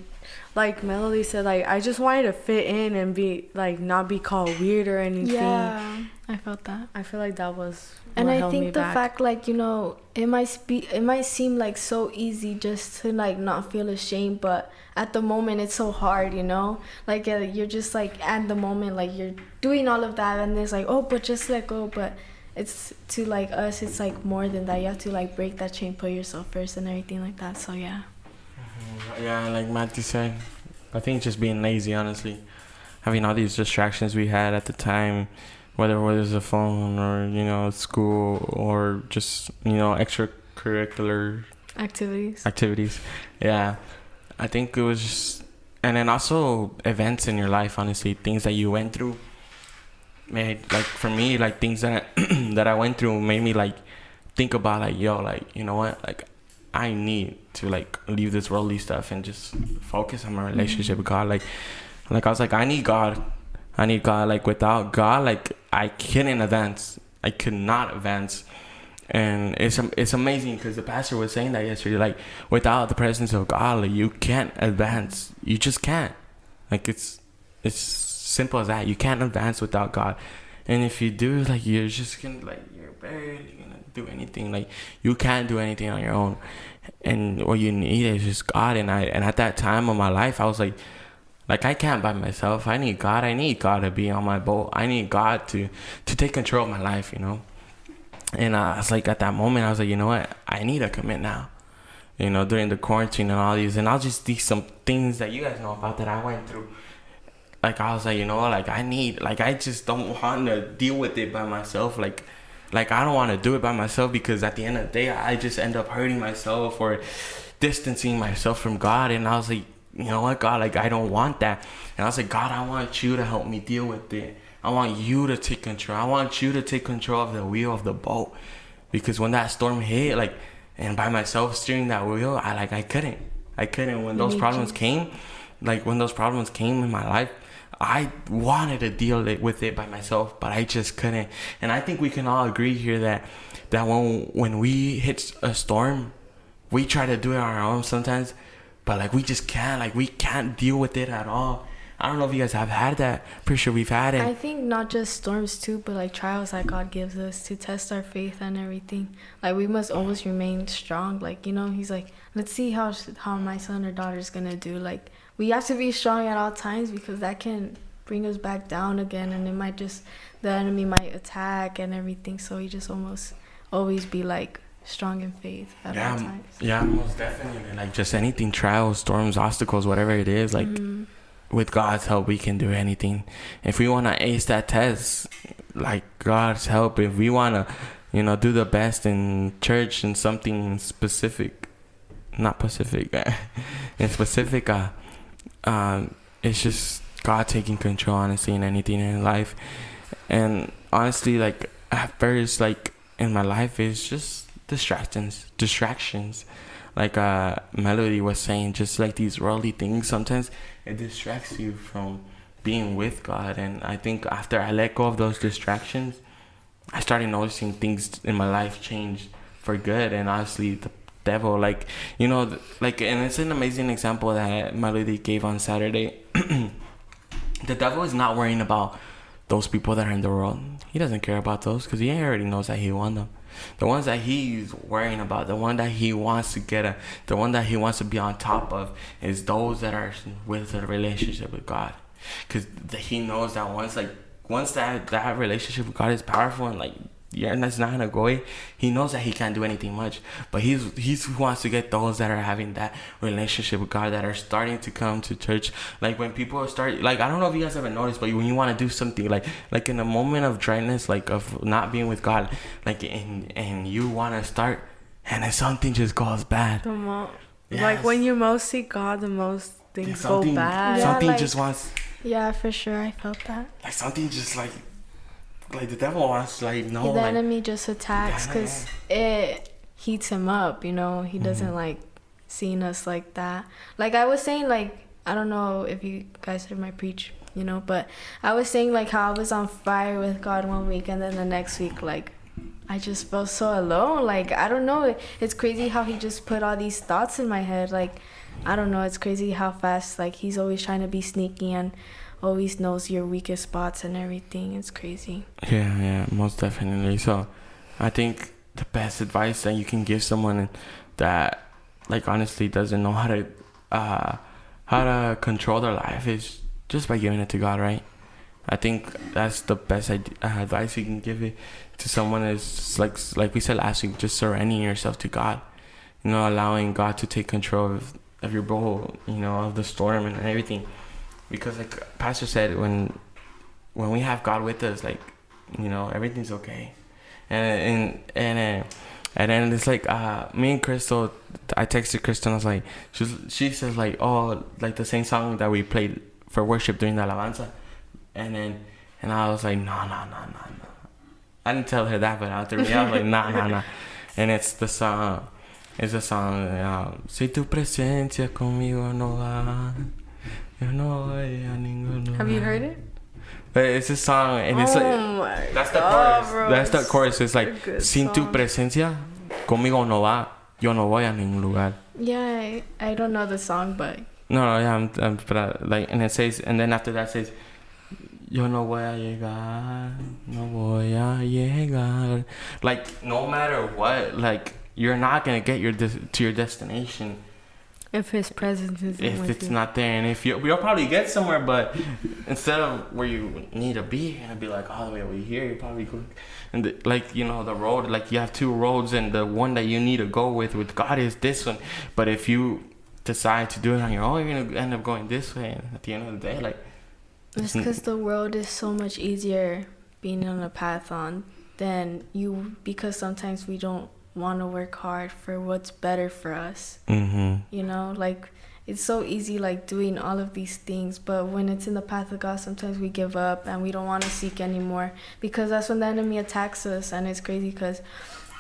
[SPEAKER 4] like Melody said, like, I just wanted to fit in and be, like, not be called weird or anything.
[SPEAKER 2] Yeah, I felt that.
[SPEAKER 4] I feel like that was
[SPEAKER 2] and I think the fact, like, it might seem like so easy just to, like, not feel ashamed, but at the moment it's so hard, like, you're just, like, at the moment, like, you're doing all of that, and it's like, oh, but just let go. But it's, to, like, us, it's, like, more than that. You have to, like, break that chain, put yourself first and everything like that. So yeah.
[SPEAKER 1] Yeah, like Matthew said, I think just being lazy, honestly, having all these distractions we had at the time, whether it was a phone or school or just extracurricular activities. Yeah, I think it was just, and then also events in your life, honestly, things that you went through made, like, for me, like, things that that I went through made me, like, think about, like, yo, like, you know what, like, I need to, like, leave this worldly stuff and just focus on my relationship with God. Like I was like, I need God. Like, without God, like, I couldn't advance. I could not advance. And it's amazing, because the pastor was saying that yesterday, like, without the presence of God, like, you can't advance. You just can't. Like, it's simple as that. You can't advance without God. And if you do, like, you're just gonna, like, you're barely gonna do anything. Like, you can't do anything on your own. And what you need is just God. And at that time of my life, I was like, I can't by myself. I need God. I need God to be on my boat. I need God to take control of my life, you know. And I was like, at that moment, I was like, you know what? I need to commit now. You know, during the quarantine and all these. And I'll just do some things that you guys know about that I went through. Like, I was like, you know, like, I just don't want to deal with it by myself. Like, I don't want to do it by myself, because at the end of the day, I just end up hurting myself or distancing myself from God. And I was like, you know what, God, like, I don't want that. And I was like, God, I want you to help me deal with it. I want you to take control. I want you to take control of the wheel of the boat. Because when that storm hit, like, and by myself steering that wheel, I couldn't. When those problems came, like, when those problems came in my life, I wanted to deal with it by myself, but I just couldn't. And I think we can all agree here that when we hit a storm, we try to do it on our own sometimes, but, like, we just can't. Like, we can't deal with it at all. I don't know if you guys have had that. Pretty sure we've had it.
[SPEAKER 2] I think not just storms too, but, like, trials that God gives us to test our faith and everything. Like, we must always remain strong. Like, you know, he's like, let's see how my son or daughter is gonna do. Like, we have to be strong at all times, because that can bring us back down again, and the enemy might attack and everything. So we just almost always be, like, strong in faith at all times.
[SPEAKER 1] Yeah, most definitely. Like, just anything, trials, storms, obstacles, whatever it is, like, with God's help, we can do anything. If we want to ace that test, like, God's help, if we want to, you know, do the best in church and something specific, not Pacific, in specific, it's just God taking control, honestly, in anything in life. And honestly, like, at first, like, in my life, it's just distractions. Like, Melody was saying, just like these worldly things, sometimes it distracts you from being with God. And I think after I let go of those distractions, I started noticing things in my life change for good. And honestly, the devil, like, you know, like, and it's an amazing example that Melody gave on Saturday. The devil is not worrying about those people that are in the world. He doesn't care about those, because he already knows that he won them. The ones that he's worrying about, the one that he wants to the one that he wants to be on top of, is those that are with a relationship with God. Because he knows that once that relationship with God is powerful, and, like, that's not gonna go away, he knows that he can't do anything much. But he wants to get those that are having that relationship with God, that are starting to come to church. Like, when people start, like, I don't know if you guys ever noticed, but when you want to do something, like in a moment of dryness, like, of not being with God, like, and you want to start, and then something just goes bad.
[SPEAKER 4] Yes. Like, when you most seek God, the most things go bad.
[SPEAKER 1] Something just wants.
[SPEAKER 2] Yeah, for sure, I felt that.
[SPEAKER 1] Like, something just like the devil wants, like, no.
[SPEAKER 2] The enemy just attacks, because it heats him up, you know. He doesn't like seeing us like that. Like, I was saying, like, I don't know if you guys heard my preach, you know, but I was saying, like, how I was on fire with God one week, and then the next week, like, I just felt so alone. Like, I don't know. It's crazy how he just put all these thoughts in my head. Like, I don't know. It's crazy how fast, like, he's always trying to be sneaky and always knows your weakest spots and everything. It's crazy.
[SPEAKER 1] Yeah, most definitely. So I think the best advice that you can give someone that, like, honestly doesn't know how to control their life is just by giving it to God, right? I think that's the best advice you can give it to someone, is like we said last week, just surrendering yourself to God, you know, allowing God to take control of your boat, you know, of the storm and everything. Because, like Pastor said, when we have God with us, like, you know, everything's okay. And then it's like, me and Crystal, I texted Crystal, and I was like, she says, like, oh, like the same song that we played for worship during the alabanza. And I was like, no. I didn't tell her that, but after me, I was like, nah. And it's the song, Si tu presencia conmigo no va.
[SPEAKER 4] Have you heard it?
[SPEAKER 1] But it's a song, and it's like, that's the chorus. Bro, that's the chorus. It's like, sin tu presencia conmigo no va, yo no voy a ningún lugar.
[SPEAKER 2] Yeah, I don't know the song, but
[SPEAKER 1] no, yeah, but like, and it says, and then after that says, yo no voy a llegar, no voy a llegar. Like, no matter what, like, you're not gonna get to your destination
[SPEAKER 2] if His presence isn't
[SPEAKER 1] if
[SPEAKER 2] with
[SPEAKER 1] it's
[SPEAKER 2] you.
[SPEAKER 1] not there. And if you'll probably get somewhere, but instead of where you need to be, you're gonna be like all the way over here. You probably go, and the road, like you have two roads, and the one that you need to go with God is this one. But if you decide to do it on your own, you're gonna end up going this way. And at the end of the day, like,
[SPEAKER 2] it's because the world is so much easier being on a path on than you, because sometimes we don't want to work hard for what's better for us. You know, like, it's so easy, like, doing all of these things, but when it's in the path of God, sometimes we give up and we don't want to seek anymore, because that's when the enemy attacks us. And it's crazy because,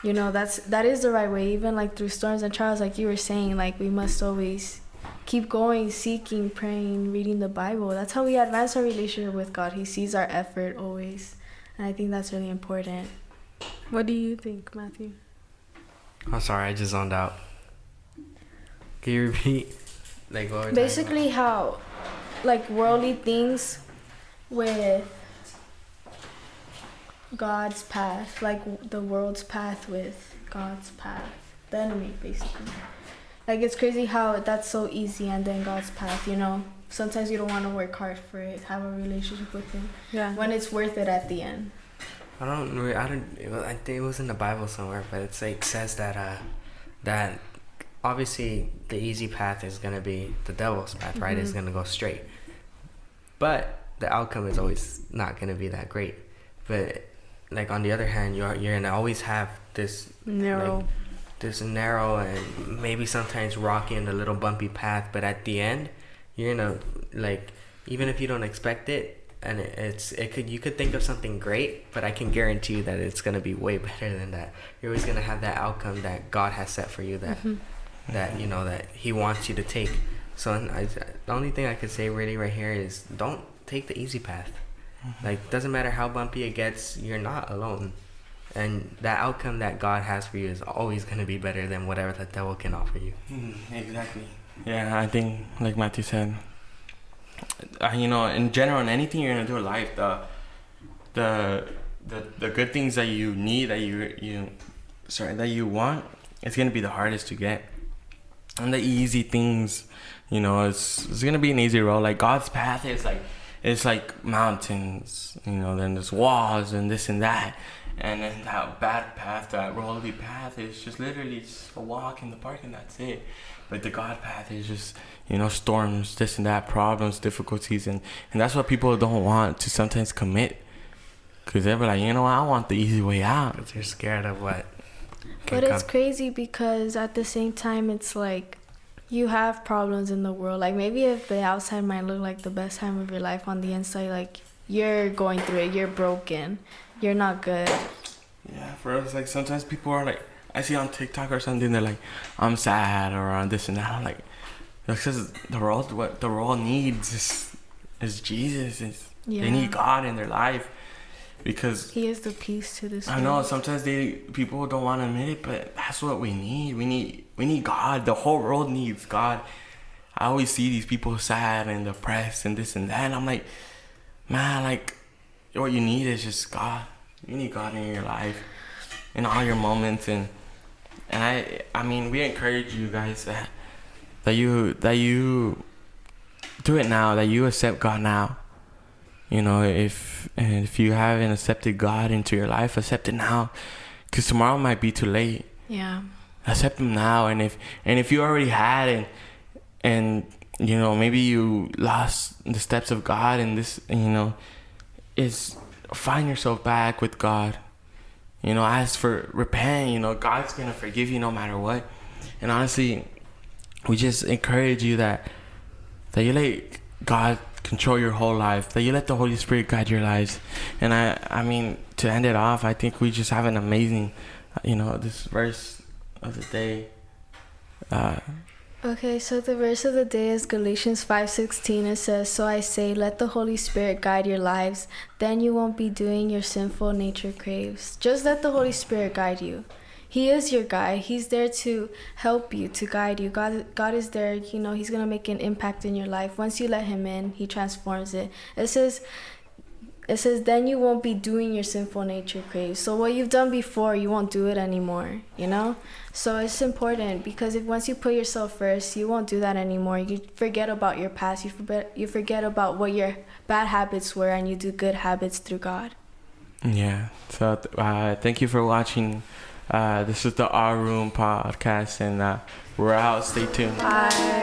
[SPEAKER 2] you know, that is the right way. Even like through storms and trials, like you were saying, like, we must always keep going, seeking, praying, reading the Bible. That's how we advance our relationship with God. He sees our effort always, and I think that's really important. What do you think, Matthew?
[SPEAKER 3] I'm sorry, I just zoned out. Can you repeat? Like, what
[SPEAKER 2] basically how, like, worldly things with God's path, like the world's path with God's path, the enemy, basically. Like, it's crazy how that's so easy, and then God's path, you know, sometimes you don't want to work hard for it, have a relationship with Him, when it's worth it at the end.
[SPEAKER 3] I think it was in the Bible somewhere, but it's like, says that that obviously the easy path is gonna be the devil's path, right? It's gonna go straight, but the outcome is always not gonna be that great. But like, on the other hand, you're gonna always have this narrow and maybe sometimes rocky and a little bumpy path, but at the end, you're gonna, like, even if you don't expect it, and you could think of something great, but I can guarantee you that it's gonna be way better than that. You're always gonna have that outcome that God has set for you, that you know, that He wants you to take. So the only thing I could say really right here is, don't take the easy path. Like, doesn't matter how bumpy it gets, you're not alone, and that outcome that God has for you is always gonna be better than whatever the devil can offer you.
[SPEAKER 1] Exactly. Yeah, I think, like Matthew said, you know, in general, in anything you're gonna do in life, the good things that you need, that you want, it's gonna be the hardest to get. And the easy things, you know, it's gonna be an easy road. Like, God's path is like, it's like mountains, you know, then there's walls and this and that. And then that bad path, that rocky path, is just literally just a walk in the park, and that's it. But the God path is just, you know, storms, this and that, problems, difficulties, and that's what people don't want to sometimes commit. Because they're like, you know, I want the easy way out.
[SPEAKER 3] Because they're scared of what
[SPEAKER 2] But it's crazy, because at the same time, it's like, you have problems in the world. Like, maybe if the outside might look like the best time of your life, on the inside, like, you're going through it, you're broken, you're not good.
[SPEAKER 1] Yeah, for us, like, sometimes people are like, I see on TikTok or something, they're like, I'm sad, or on this and that. I'm like, because what the world needs is Jesus. They need God in their life, because
[SPEAKER 2] He is the peace to this
[SPEAKER 1] world. I know sometimes people don't want to admit it, but that's what we need. We need God. The whole world needs God. I always see these people sad and depressed and this and that, and I'm like, man, like, what you need is just God. You need God in your life, in all your moments, and I mean, we encourage you guys that you do it now, that you accept God now. You know, if you haven't accepted God into your life, accept it now, because tomorrow might be too late.
[SPEAKER 2] Yeah.
[SPEAKER 1] Accept Him now, and if you already had and you know, maybe you lost the steps of God, and this, you know, is find yourself back with God. You know, repent. You know, God's gonna forgive you no matter what. And honestly, we just encourage you that you let God control your whole life, that you let the Holy Spirit guide your lives. And I mean, to end it off, I think we just have an amazing, you know, this verse of the day.
[SPEAKER 2] Okay, so the verse of the day is Galatians 5:16. It says, "So I say, let the Holy Spirit guide your lives. Then you won't be doing your sinful nature craves." Just let the Holy Spirit guide you. He is your guide. He's there to help you, to guide you. God is there. You know, He's going to make an impact in your life. Once you let Him in, He transforms it. It says, it says, then you won't be doing your sinful nature craves. So what you've done before, you won't do it anymore, you know? So it's important, because if once you put yourself first, you won't do that anymore. You forget about your past. You forget about what your bad habits were, and you do good habits through God.
[SPEAKER 1] Yeah. So thank you for watching. This is the Our Room podcast, and we're out. Stay tuned.
[SPEAKER 2] Bye.